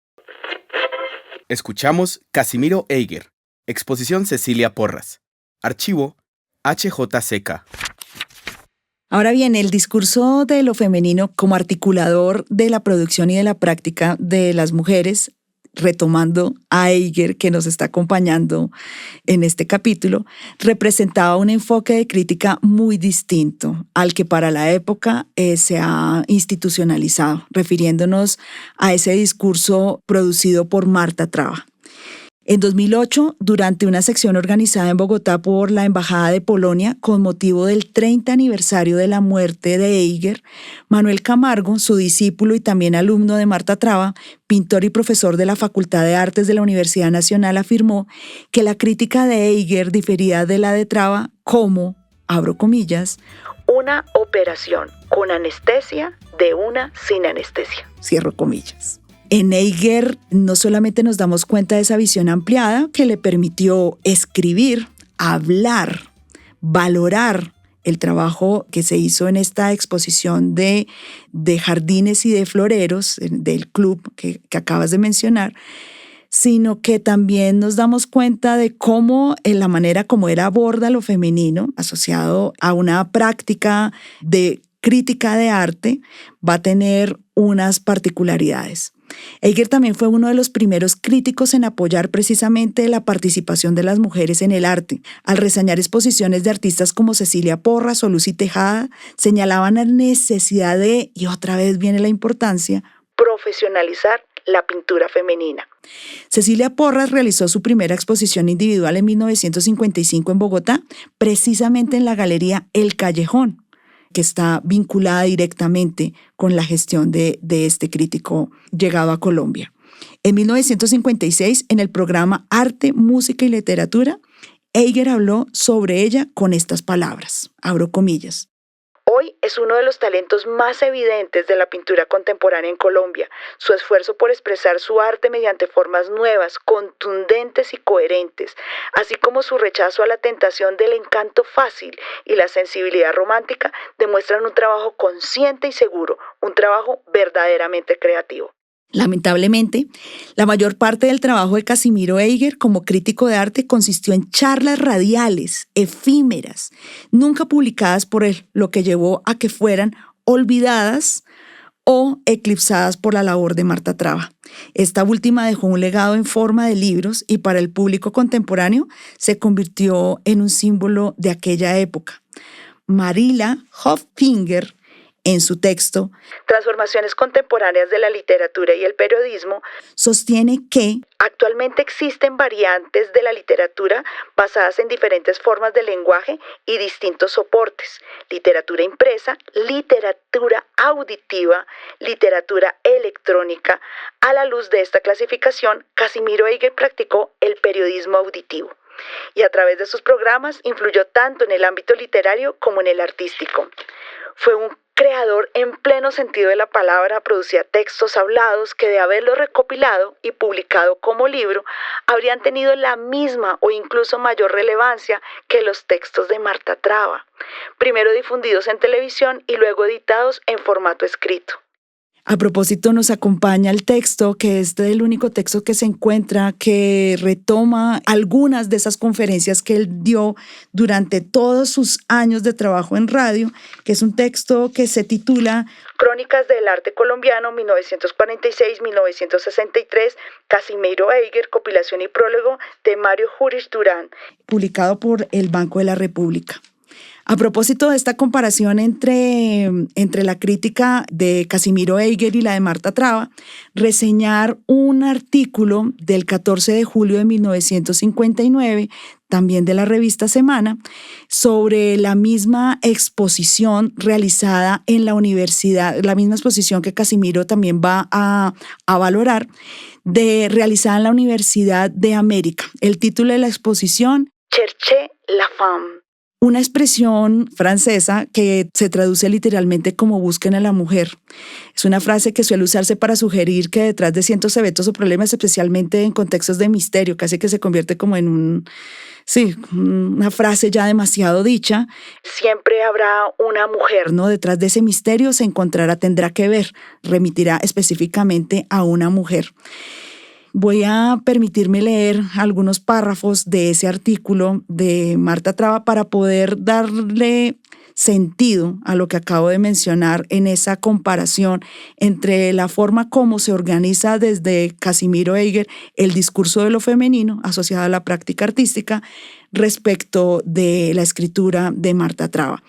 S3: Escuchamos Casimiro Eiger, exposición Cecilia Porras, archivo HJCK.
S4: Ahora bien, el discurso de lo femenino como articulador de la producción y de la práctica de las mujeres, retomando a Eiger, que nos está acompañando en este capítulo, representaba un enfoque de crítica muy distinto al que para la época se ha institucionalizado, refiriéndonos a ese discurso producido por Marta Traba. En 2008, durante una sección organizada en Bogotá por la Embajada de Polonia con motivo del 30 aniversario de la muerte de Eiger, Manuel Camargo, su discípulo y también alumno de Marta Traba, pintor y profesor de la Facultad de Artes de la Universidad Nacional, afirmó que la crítica de Eiger difería de la de Traba como, abro comillas, una operación con anestesia de una sin anestesia, cierro comillas. En Eiger no solamente nos damos cuenta de esa visión ampliada que le permitió escribir, hablar, valorar el trabajo que se hizo en esta exposición de jardines y de floreros del club que acabas de mencionar, sino que también nos damos cuenta de cómo en la manera como él aborda lo femenino, asociado a una práctica de crítica de arte, va a tener unas particularidades. Eiger también fue uno de los primeros críticos en apoyar precisamente la participación de las mujeres en el arte. Al reseñar exposiciones de artistas como Cecilia Porras o Lucy Tejada, señalaban la necesidad de, y otra vez viene la importancia, profesionalizar la pintura femenina. Cecilia Porras realizó su primera exposición individual en 1955 en Bogotá, precisamente en la galería El Callejón, que está vinculada directamente con la gestión de este crítico llegado a Colombia. En 1956, en el programa Arte, Música y Literatura, Eiger habló sobre ella con estas palabras, abro comillas. Hoy es uno de los talentos más evidentes de la pintura contemporánea en Colombia. Su esfuerzo por expresar su arte mediante formas nuevas, contundentes y coherentes, así como su rechazo a la tentación del encanto fácil y la sensibilidad romántica, demuestran un trabajo consciente y seguro, un trabajo verdaderamente creativo. Lamentablemente, la mayor parte del trabajo de Casimiro Eiger como crítico de arte consistió en charlas radiales, efímeras, nunca publicadas por él, lo que llevó a que fueran olvidadas o eclipsadas por la labor de Marta Traba. Esta última dejó un legado en forma de libros y para el público contemporáneo se convirtió en un símbolo de aquella época. Marila Hoffinger, en su texto, Transformaciones contemporáneas de la literatura y el periodismo, sostiene que actualmente existen variantes de la literatura basadas en diferentes formas de lenguaje y distintos soportes: literatura impresa, literatura auditiva, literatura electrónica. A la luz de esta clasificación, Casimiro Eiger practicó el periodismo auditivo y a través de sus programas influyó tanto en el ámbito literario como en el artístico. Fue un creador en pleno sentido de la palabra, producía textos hablados que de haberlos recopilado y publicado como libro, habrían tenido la misma o incluso mayor relevancia que los textos de Marta Traba, primero difundidos en televisión y luego editados en formato escrito. A propósito, nos acompaña el texto, que es el único texto que se encuentra, que retoma algunas de esas conferencias que él dio durante todos sus años de trabajo en radio, que es un texto que se titula Crónicas del Arte Colombiano 1946-1963, Casimiro Eiger, compilación y prólogo de Mario Jurich Durán, publicado por el Banco de la República. A propósito de esta comparación entre la crítica de Casimiro Eiger y la de Marta Traba, reseñar un artículo del 14 de julio de 1959, también de la revista Semana, sobre la misma exposición realizada en la universidad, la misma exposición que Casimiro también va a valorar, realizada en la Universidad de América. El título de la exposición, Cherchez la femme. una expresión francesa que se traduce literalmente como busquen a la mujer. Es una frase que suele usarse para sugerir que detrás de ciertos eventos o problemas, especialmente en contextos de misterio, casi que se convierte como en una frase ya demasiado dicha, siempre habrá una mujer, ¿no? Detrás de ese misterio se encontrará, tendrá que ver, remitirá específicamente a una mujer. Voy a permitirme leer algunos párrafos de ese artículo de Marta Traba para poder darle sentido a lo que acabo de mencionar en esa comparación entre la forma como se organiza desde Casimiro Eiger el discurso de lo femenino asociado a la práctica artística respecto de la escritura de Marta Traba.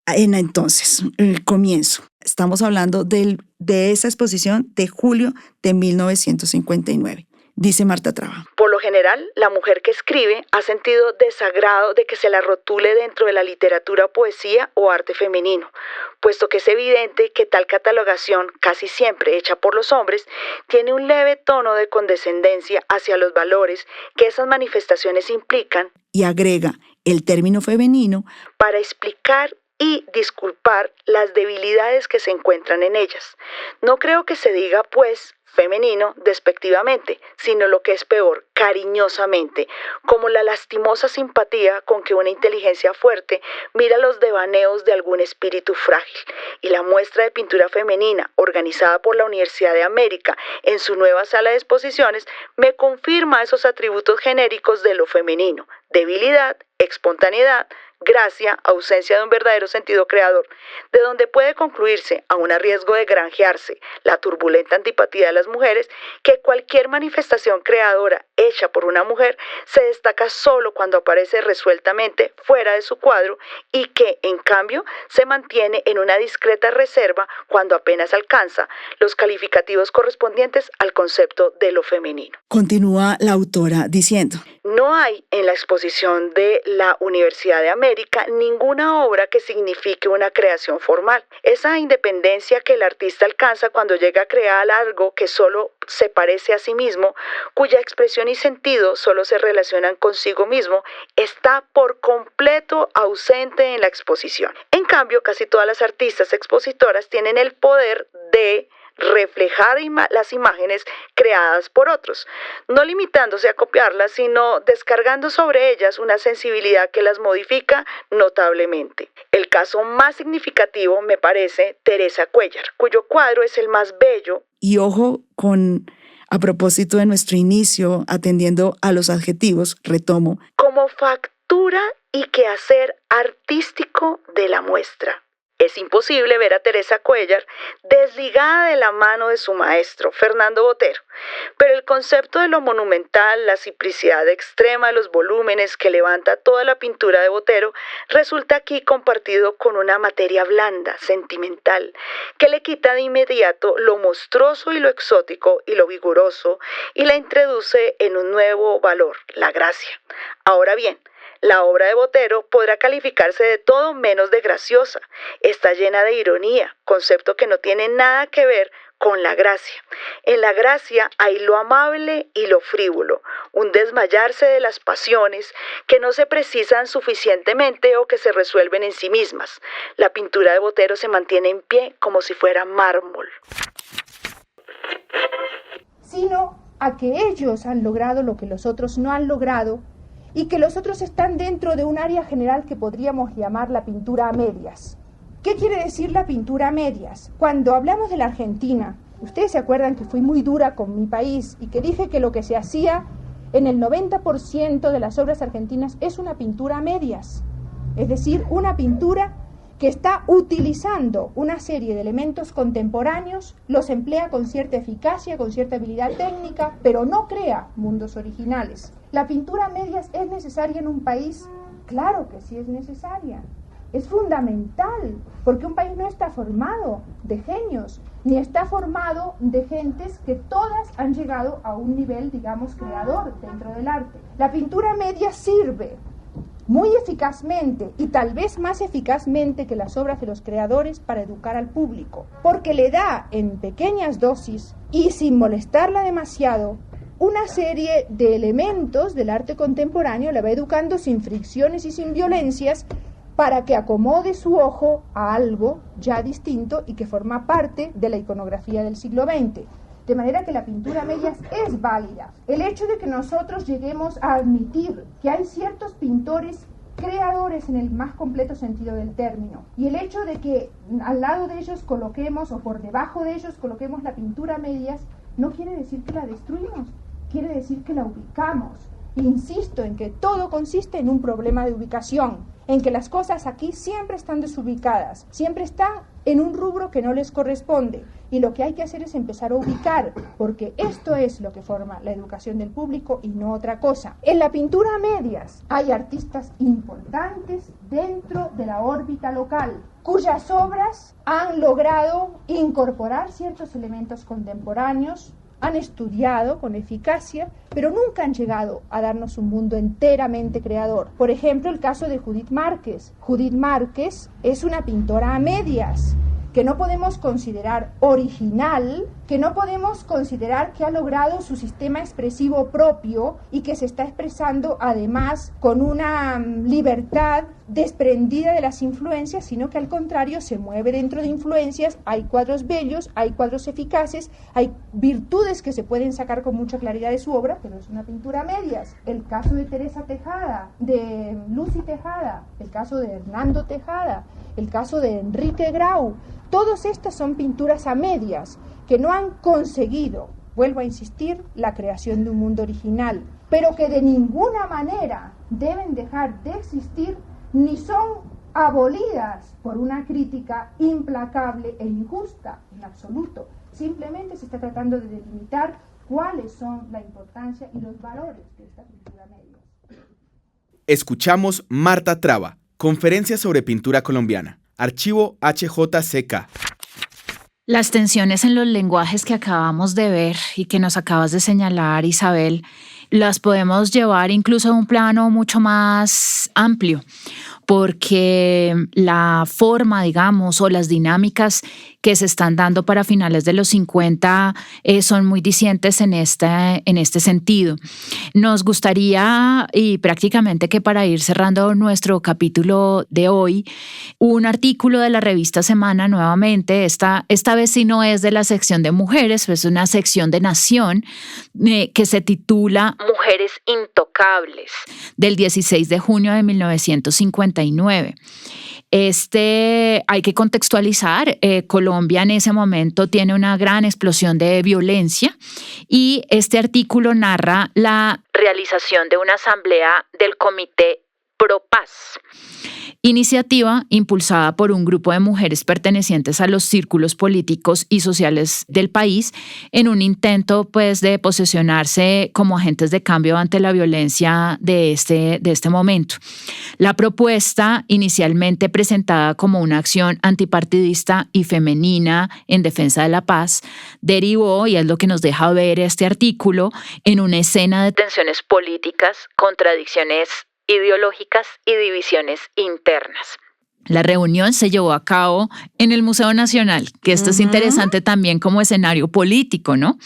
S4: Entonces, el comienzo. Estamos hablando de esa exposición de julio de 1959. Dice Marta Traba. Por lo general, la mujer que escribe ha sentido desagrado de que se la rotule dentro de la literatura, poesía o arte femenino, puesto que es evidente que tal catalogación, casi siempre hecha por los hombres, tiene un leve tono de condescendencia hacia los valores que esas manifestaciones implican, y agrega el término femenino para explicar y disculpar las debilidades que se encuentran en ellas. No creo que se diga, pues, femenino despectivamente, sino lo que es peor, cariñosamente, como la lastimosa simpatía con que una inteligencia fuerte mira los devaneos de algún espíritu frágil. Y la muestra de pintura femenina organizada por la Universidad de América en su nueva sala de exposiciones me confirma esos atributos genéricos de lo femenino: debilidad, espontaneidad, gracia, ausencia de un verdadero sentido creador, de donde puede concluirse, aun a riesgo de granjearse la turbulenta antipatía de las mujeres, que cualquier manifestación creadora hecha por una mujer se destaca solo cuando aparece resueltamente fuera de su cuadro y que, en cambio, se mantiene en una discreta reserva cuando apenas alcanza los calificativos correspondientes al concepto de lo femenino. Continúa la autora diciendo: no hay en la exposición de la Universidad de América ninguna obra que signifique una creación formal. Esa independencia que el artista alcanza cuando llega a crear algo que solo se parece a sí mismo, cuya expresión y sentido solo se relacionan consigo mismo, está por completo ausente en la exposición. En cambio, casi todas las artistas expositoras tienen el poder de reflejar las imágenes creadas por otros, no limitándose a copiarlas, sino descargando sobre ellas una sensibilidad que las modifica notablemente. El caso más significativo me parece Teresa Cuéllar, cuyo cuadro es el más bello. Y ojo a propósito de nuestro inicio, atendiendo a los adjetivos, retomo, como factura y quehacer artístico de la muestra. Es imposible ver a Teresa Cuéllar desligada de la mano de su maestro, Fernando Botero, pero el concepto de lo monumental, la simplicidad extrema de los volúmenes que levanta toda la pintura de Botero, resulta aquí compartido con una materia blanda, sentimental, que le quita de inmediato lo monstruoso y lo exótico y lo vigoroso y la introduce en un nuevo valor, la gracia. Ahora bien, la obra de Botero podrá calificarse de todo menos de graciosa. Está llena de ironía, concepto que no tiene nada que ver con la gracia. En la gracia hay lo amable y lo frívolo, un desmayarse de las pasiones que no se precisan suficientemente o que se resuelven en sí mismas. La pintura de Botero se mantiene en pie como si fuera mármol.
S6: Sino a que ellos han logrado lo que los otros no han logrado, y que los otros están dentro de un área general que podríamos llamar la pintura a medias. ¿Qué quiere decir la pintura a medias? Cuando hablamos de la Argentina, ustedes se acuerdan que fui muy dura con mi país y que dije que lo que se hacía en el 90% de las obras argentinas es una pintura a medias, es decir, una pintura que está utilizando una serie de elementos contemporáneos, los emplea con cierta eficacia, con cierta habilidad técnica, pero no crea mundos originales. ¿La pintura a medias es necesaria en un país? Claro que sí es necesaria. Es fundamental, porque un país no está formado de genios, ni está formado de gentes que todas han llegado a un nivel, digamos, creador dentro del arte. La pintura a medias sirve muy eficazmente y tal vez más eficazmente que las obras de los creadores para educar al público, porque le da en pequeñas dosis y sin molestarla demasiado una serie de elementos del arte contemporáneo, la va educando sin fricciones y sin violencias para que acomode su ojo a algo ya distinto y que forma parte de la iconografía del siglo XX. De manera que la pintura a medias es válida. El hecho de que nosotros lleguemos a admitir que hay ciertos pintores creadores en el más completo sentido del término, y el hecho de que al lado de ellos coloquemos o por debajo de ellos coloquemos la pintura a medias, no quiere decir que la destruimos, quiere decir que la ubicamos. Insisto en que todo consiste en un problema de ubicación, en que las cosas aquí siempre están desubicadas, siempre están en un rubro que no les corresponde, y lo que hay que hacer es empezar a ubicar, porque esto es lo que forma la educación del público y no otra cosa. En la pintura a medias hay artistas importantes dentro de la órbita local, cuyas obras han logrado incorporar ciertos elementos contemporáneos, han estudiado con eficacia, pero nunca han llegado a darnos un mundo enteramente creador. Por ejemplo, el caso de Judith Márquez. Judith Márquez es una pintora a medias, que no podemos considerar original, que no podemos considerar que ha logrado su sistema expresivo propio y que se está expresando además con una libertad desprendida de las influencias, sino que al contrario se mueve dentro de influencias. Hay cuadros bellos, hay cuadros eficaces, hay virtudes que se pueden sacar con mucha claridad de su obra, pero es una pintura a medias. El caso de Teresa Tejada, de Lucy Tejada, el caso de Hernando Tejada, el caso de Enrique Grau, todas estas son pinturas a medias que no han conseguido, vuelvo a insistir, la creación de un mundo original, pero que de ninguna manera deben dejar de existir ni son abolidas por una crítica implacable e injusta, en absoluto. Simplemente se está tratando de delimitar cuáles son la importancia y los valores de esta pintura media.
S3: Escuchamos Marta Traba, conferencia sobre pintura colombiana, archivo HJCK.
S1: Las tensiones en los lenguajes que acabamos de ver y que nos acabas de señalar, Isabel, las podemos llevar incluso a un plano mucho más amplio, porque la forma, digamos, o las dinámicas que se están dando para finales de los 50 son muy discientes en este sentido. Nos gustaría, y prácticamente que para ir cerrando nuestro capítulo de hoy, un artículo de la revista Semana, nuevamente, esta vez sí no es de la sección de mujeres, es una sección de Nación, que se titula Mujeres Intocables, del 16 de junio de 1959. Hay que contextualizar, Colombia en ese momento tiene una gran explosión de violencia y este artículo narra la realización de una asamblea del Comité Pro Paz, iniciativa impulsada por un grupo de mujeres pertenecientes a los círculos políticos y sociales del país en un intento pues de posicionarse como agentes de cambio ante la violencia de este momento. La propuesta, inicialmente presentada como una acción antipartidista y femenina en defensa de la paz, derivó, y es lo que nos deja ver este artículo, en una escena de tensiones políticas, contradicciones ideológicas y divisiones internas. La reunión se llevó a cabo en el Museo Nacional, que esto es interesante también como escenario político, ¿no?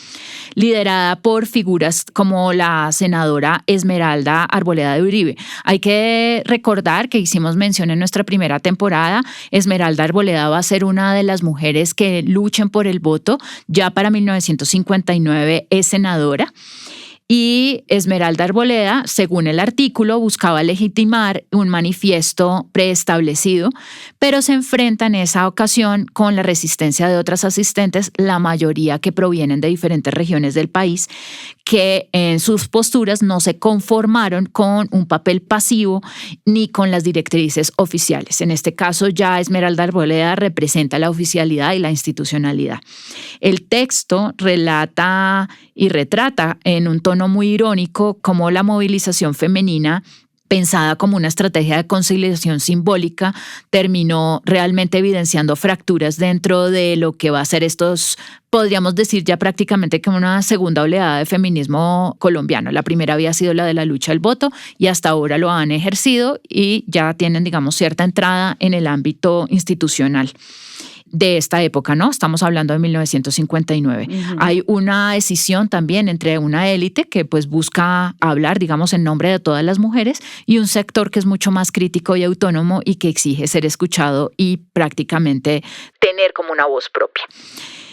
S1: Liderada por figuras como la senadora Esmeralda Arboleda de Uribe. Hay que recordar que hicimos mención en nuestra primera temporada, Esmeralda Arboleda va a ser una de las mujeres que luchen por el voto. Ya para 1959 es senadora. Y Esmeralda Arboleda, según el artículo, buscaba legitimar un manifiesto preestablecido, pero se enfrenta en esa ocasión con la resistencia de otras asistentes, la mayoría que provienen de diferentes regiones del país, que en sus posturas no se conformaron con un papel pasivo ni con las directrices oficiales. En este caso, ya Esmeralda Arboleda representa la oficialidad y la institucionalidad. El texto relata y retrata en un tono muy irónico cómo la movilización femenina, pensada como una estrategia de conciliación simbólica, terminó realmente evidenciando fracturas dentro de lo que va a ser podríamos decir ya prácticamente como una segunda oleada de feminismo colombiano. La primera había sido la de la lucha del voto y hasta ahora lo han ejercido y ya tienen, digamos, cierta entrada en el ámbito institucional. de esta época, ¿no? Estamos hablando de 1959. Hay una decisión también entre una élite que pues busca hablar, digamos, en nombre de todas las mujeres y un sector que es mucho más crítico y autónomo y que exige ser escuchado y prácticamente tener como una voz propia.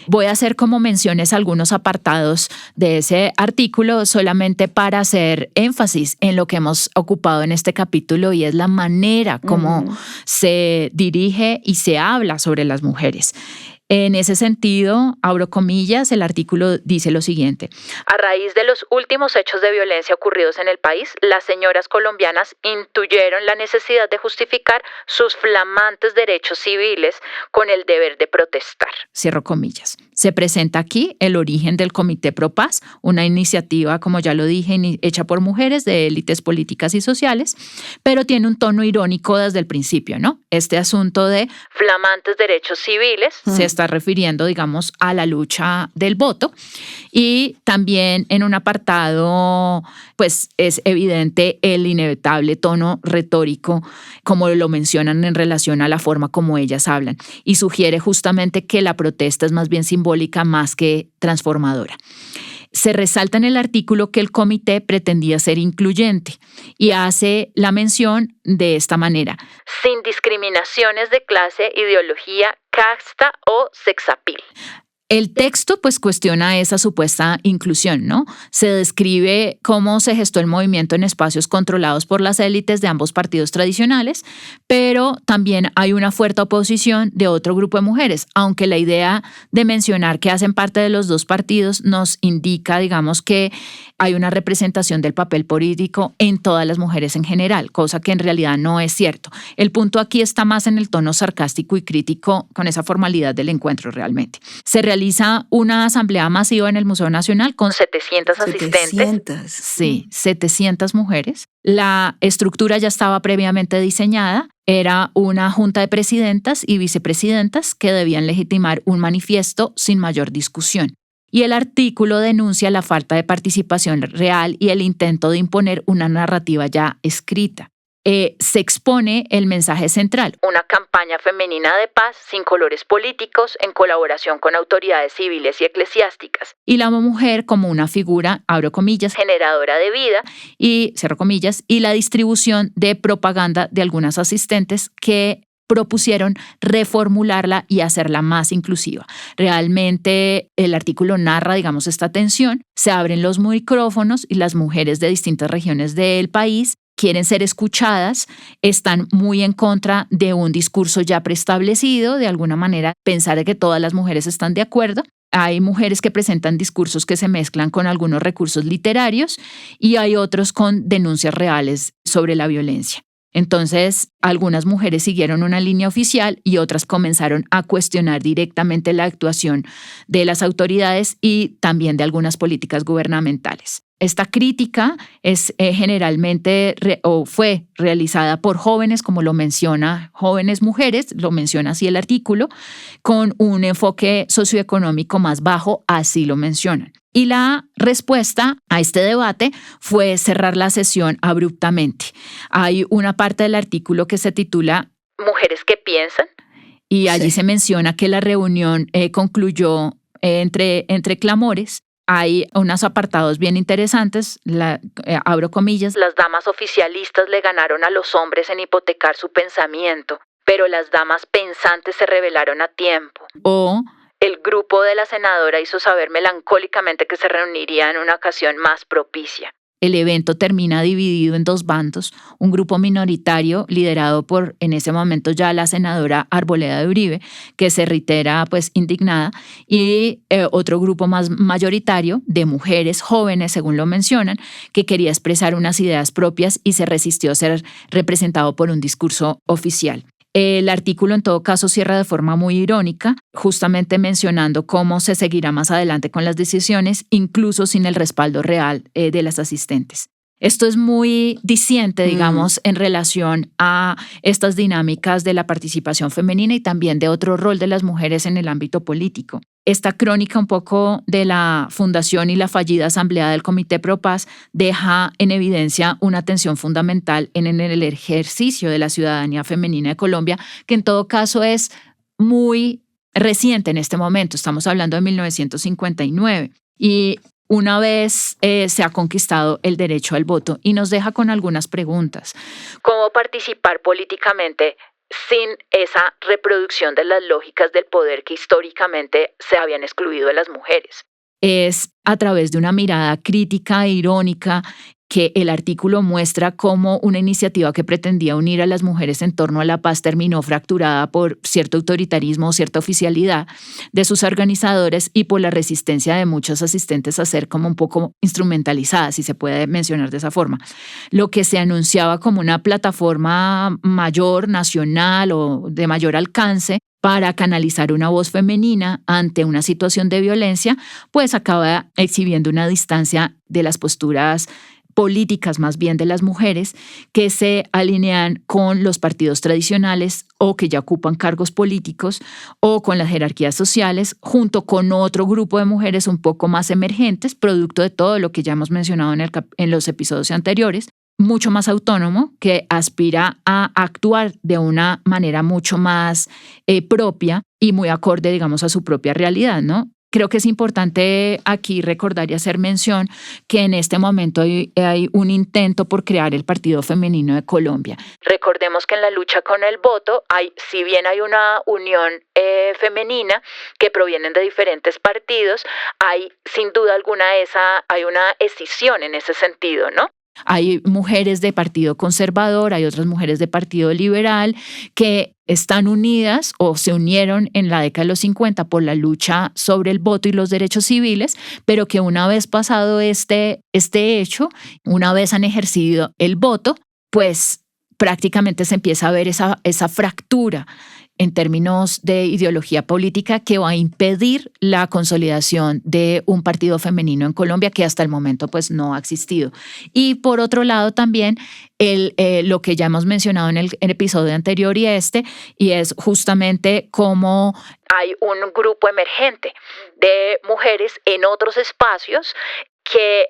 S1: Voy a hacer como menciones algunos apartados de ese artículo solamente para hacer énfasis en lo que hemos ocupado en este capítulo y es la manera como se dirige y se habla sobre las mujeres. En ese sentido, abro comillas, el artículo dice lo siguiente. A raíz de los últimos hechos de violencia ocurridos en el país, las señoras colombianas intuyeron la necesidad de justificar sus flamantes derechos civiles con el deber de protestar. Cierro comillas. Se presenta aquí el origen del Comité Pro Paz, una iniciativa, como ya lo dije, hecha por mujeres de élites políticas y sociales, pero tiene un tono irónico desde el principio, ¿no? Este asunto de flamantes derechos civiles se está refiriendo, digamos, a la lucha del voto y también en un apartado, pues es evidente el inevitable tono retórico, como lo mencionan en relación a la forma como ellas hablan y sugiere justamente que la protesta es más bien simbólica más que transformadora. Se resalta en el artículo que el comité pretendía ser incluyente y hace la mención de esta manera: sin discriminaciones de clase, ideología, casta o sexapil. El texto pues cuestiona esa supuesta inclusión, ¿no? Se describe cómo se gestó el movimiento en espacios controlados por las élites de ambos partidos tradicionales, pero también hay una fuerte oposición de otro grupo de mujeres, aunque la idea de mencionar que hacen parte de los dos partidos nos indica, digamos, que hay una representación del papel político en todas las mujeres en general, cosa que en realidad no es cierto. El punto aquí está más en el tono sarcástico y crítico con esa formalidad del encuentro realmente. Se realiza una asamblea masiva en el Museo Nacional con 700 asistentes.
S4: 700.
S1: Sí, 700 mujeres. La estructura ya estaba previamente diseñada. Era una junta de presidentas y vicepresidentas que debían legitimar un manifiesto sin mayor discusión. Y el artículo denuncia la falta de participación real y el intento de imponer una narrativa ya escrita. Se expone el mensaje central: una campaña femenina de paz sin colores políticos en colaboración con autoridades civiles y eclesiásticas. Y la mujer como una figura, abro comillas, generadora de vida y cierro comillas, y la distribución de propaganda de algunas asistentes que propusieron reformularla y hacerla más inclusiva. Realmente el artículo narra, digamos, esta tensión. Se abren los micrófonos y las mujeres de distintas regiones del país quieren ser escuchadas, están muy en contra de un discurso ya preestablecido, de alguna manera pensar que todas las mujeres están de acuerdo. Hay mujeres que presentan discursos que se mezclan con algunos recursos literarios y hay otros con denuncias reales sobre la violencia. Entonces, algunas mujeres siguieron una línea oficial y otras comenzaron a cuestionar directamente la actuación de las autoridades y también de algunas políticas gubernamentales. Esta crítica es generalmente fue realizada por jóvenes, como lo menciona, jóvenes mujeres, lo menciona así el artículo, con un enfoque socioeconómico más bajo, así lo mencionan. Y la respuesta a este debate fue cerrar la sesión abruptamente. Hay una parte del artículo que se titula ¿Mujeres que piensan? Y allí se menciona que la reunión concluyó entre clamores. Hay unos apartados bien interesantes, abro comillas, las damas oficialistas le ganaron a los hombres en hipotecar su pensamiento, pero las damas pensantes se rebelaron a tiempo. O el grupo de la senadora hizo saber melancólicamente que se reuniría en una ocasión más propicia. El evento termina dividido en dos bandos, un grupo minoritario liderado por, en ese momento ya la senadora Arboleda de Uribe, que se reitera pues indignada, y otro grupo más mayoritario de mujeres jóvenes, según lo mencionan, que quería expresar unas ideas propias y se resistió a ser representado por un discurso oficial. El artículo en todo caso cierra de forma muy irónica, justamente mencionando cómo se seguirá más adelante con las decisiones, incluso sin el respaldo real de las asistentes. Esto es muy diciente, digamos, en relación a estas dinámicas de la participación femenina y también de otro rol de las mujeres en el ámbito político. Esta crónica un poco de la fundación y la fallida asamblea del Comité Pro Paz deja en evidencia una tensión fundamental en el ejercicio de la ciudadanía femenina de Colombia, que en todo caso es muy reciente en este momento, estamos hablando de 1959, y una vez se ha conquistado el derecho al voto y nos deja con algunas preguntas. ¿Cómo participar políticamente sin esa reproducción de las lógicas del poder que históricamente se habían excluido de las mujeres? Es a través de una mirada crítica e irónica que el artículo muestra cómo una iniciativa que pretendía unir a las mujeres en torno a la paz terminó fracturada por cierto autoritarismo o cierta oficialidad de sus organizadores y por la resistencia de muchos asistentes a ser como un poco instrumentalizadas, si se puede mencionar de esa forma. Lo que se anunciaba como una plataforma mayor, nacional o de mayor alcance para canalizar una voz femenina ante una situación de violencia, pues acaba exhibiendo una distancia de las posturas políticas más bien de las mujeres que se alinean con los partidos tradicionales o que ya ocupan cargos políticos o con las jerarquías sociales, junto con otro grupo de mujeres un poco más emergentes, producto de todo lo que ya hemos mencionado en los episodios anteriores, mucho más autónomo, que aspira a actuar de una manera mucho más propia y muy acorde, digamos, a su propia realidad, ¿no? Creo que es importante aquí recordar y hacer mención que en este momento hay un intento por crear el Partido Femenino de Colombia. Recordemos que en la lucha con el voto, si bien hay una unión femenina que provienen de diferentes partidos, hay sin duda alguna hay una escisión en ese sentido, ¿no? Hay mujeres de partido conservador, hay otras mujeres de partido liberal que están unidas o se unieron en la década de los 50 por la lucha sobre el voto y los derechos civiles, pero que una vez pasado este hecho, una vez han ejercido el voto, pues prácticamente se empieza a ver esa fractura en términos de ideología política que va a impedir la consolidación de un partido femenino en Colombia que hasta el momento pues no ha existido. Y por otro lado también lo que ya hemos mencionado en el episodio anterior y es justamente cómo hay un grupo emergente de mujeres en otros espacios que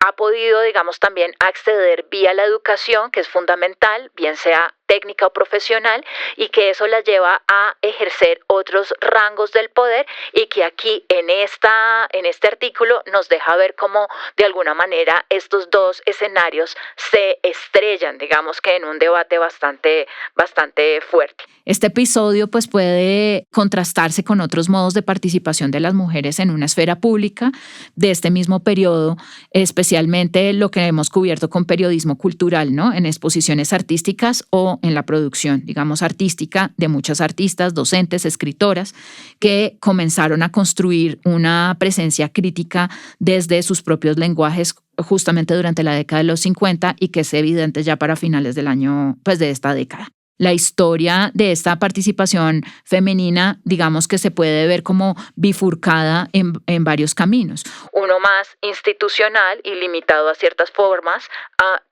S1: ha podido, digamos, también acceder vía la educación, que es fundamental, bien sea técnica o profesional, y que eso las lleva a ejercer otros rangos del poder y que aquí en este artículo nos deja ver cómo de alguna manera estos dos escenarios se estrellan, digamos que en un debate bastante fuerte. Este episodio pues puede contrastarse con otros modos de participación de las mujeres en una esfera pública de este mismo periodo, especialmente lo que hemos cubierto con periodismo cultural, ¿no? En exposiciones artísticas o en la producción, digamos, artística de muchas artistas, docentes, escritoras, que comenzaron a construir una presencia crítica desde sus propios lenguajes justamente durante la década de los 50 y que es evidente ya para finales del año, pues de esta década. La historia de esta participación femenina, digamos que se puede ver como bifurcada en varios caminos. Uno más institucional y limitado a ciertas formas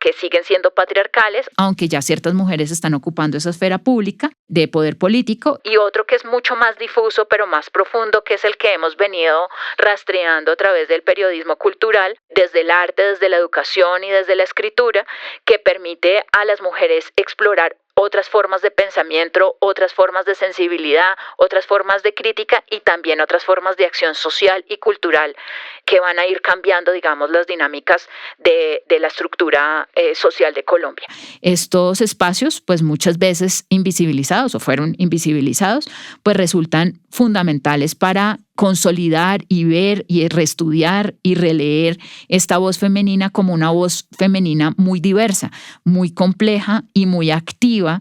S1: que siguen siendo patriarcales, aunque ya ciertas mujeres están ocupando esa esfera pública de poder político, y otro que es mucho más difuso pero más profundo, que es el que hemos venido rastreando a través del periodismo cultural, desde el arte, desde la educación y desde la escritura, que permite a las mujeres explorar otras formas de pensamiento, otras formas de sensibilidad, otras formas de crítica y también otras formas de acción social y cultural que van a ir cambiando, digamos, las dinámicas de la estructura social de Colombia. Estos espacios, pues muchas veces invisibilizados o fueron invisibilizados, pues resultan fundamentales para consolidar y ver y reestudiar y releer esta voz femenina como una voz femenina muy diversa, muy compleja y muy activa,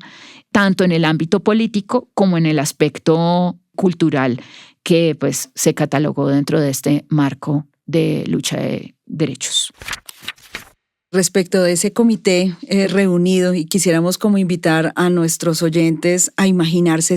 S1: tanto en el ámbito político como en el aspecto cultural que pues se catalogó dentro de este marco de lucha de derechos.
S4: Respecto de ese comité reunido, y quisiéramos como invitar a nuestros oyentes a imaginarse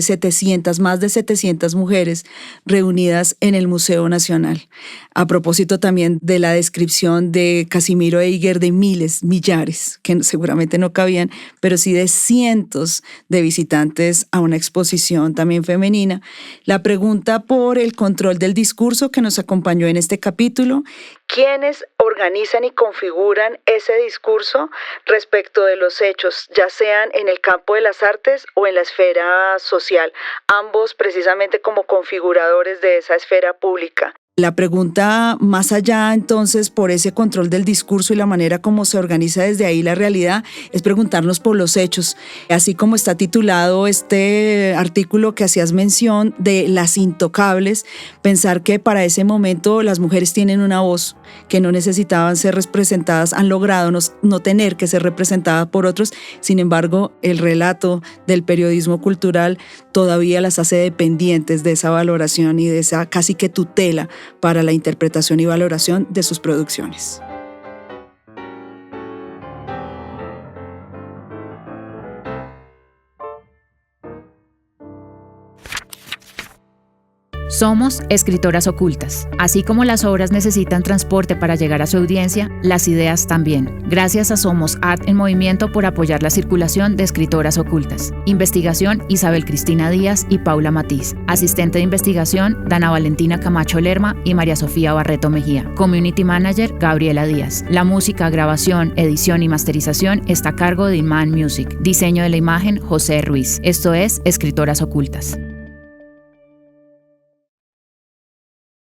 S4: más de 700 mujeres reunidas en el Museo Nacional. A propósito también de la descripción de Casimiro Eiger de millares, que seguramente no cabían, pero sí de cientos de visitantes a una exposición también femenina. La pregunta por el control del discurso que nos acompañó en este capítulo: ¿quiénes organizan y configuran ese ese discurso respecto de los hechos, ya sean en el campo de las artes o en la esfera social, ambos precisamente como configuradores de esa esfera pública. La pregunta más allá entonces por ese control del discurso y la manera como se organiza desde ahí la realidad es preguntarnos por los hechos, así como está titulado este artículo que hacías mención de Las Intocables, pensar que para ese momento las mujeres tienen una voz, que no necesitaban ser representadas, han logrado no tener que ser representadas por otros, sin embargo el relato del periodismo cultural todavía las hace dependientes de esa valoración y de esa casi que tutela para la interpretación y valoración de sus producciones.
S1: Somos escritoras ocultas. Así como las obras necesitan transporte para llegar a su audiencia, las ideas también. Gracias a Somos Art en Movimiento por apoyar la circulación de escritoras ocultas. Investigación, Isabel Cristina Díaz y Paula Matiz. Asistente de investigación, Dana Valentina Camacho Lerma y María Sofía Barreto Mejía. Community Manager, Gabriela Díaz. La música, grabación, edición y masterización está a cargo de Inman Music. Diseño de la imagen, José Ruiz. Esto es Escritoras Ocultas.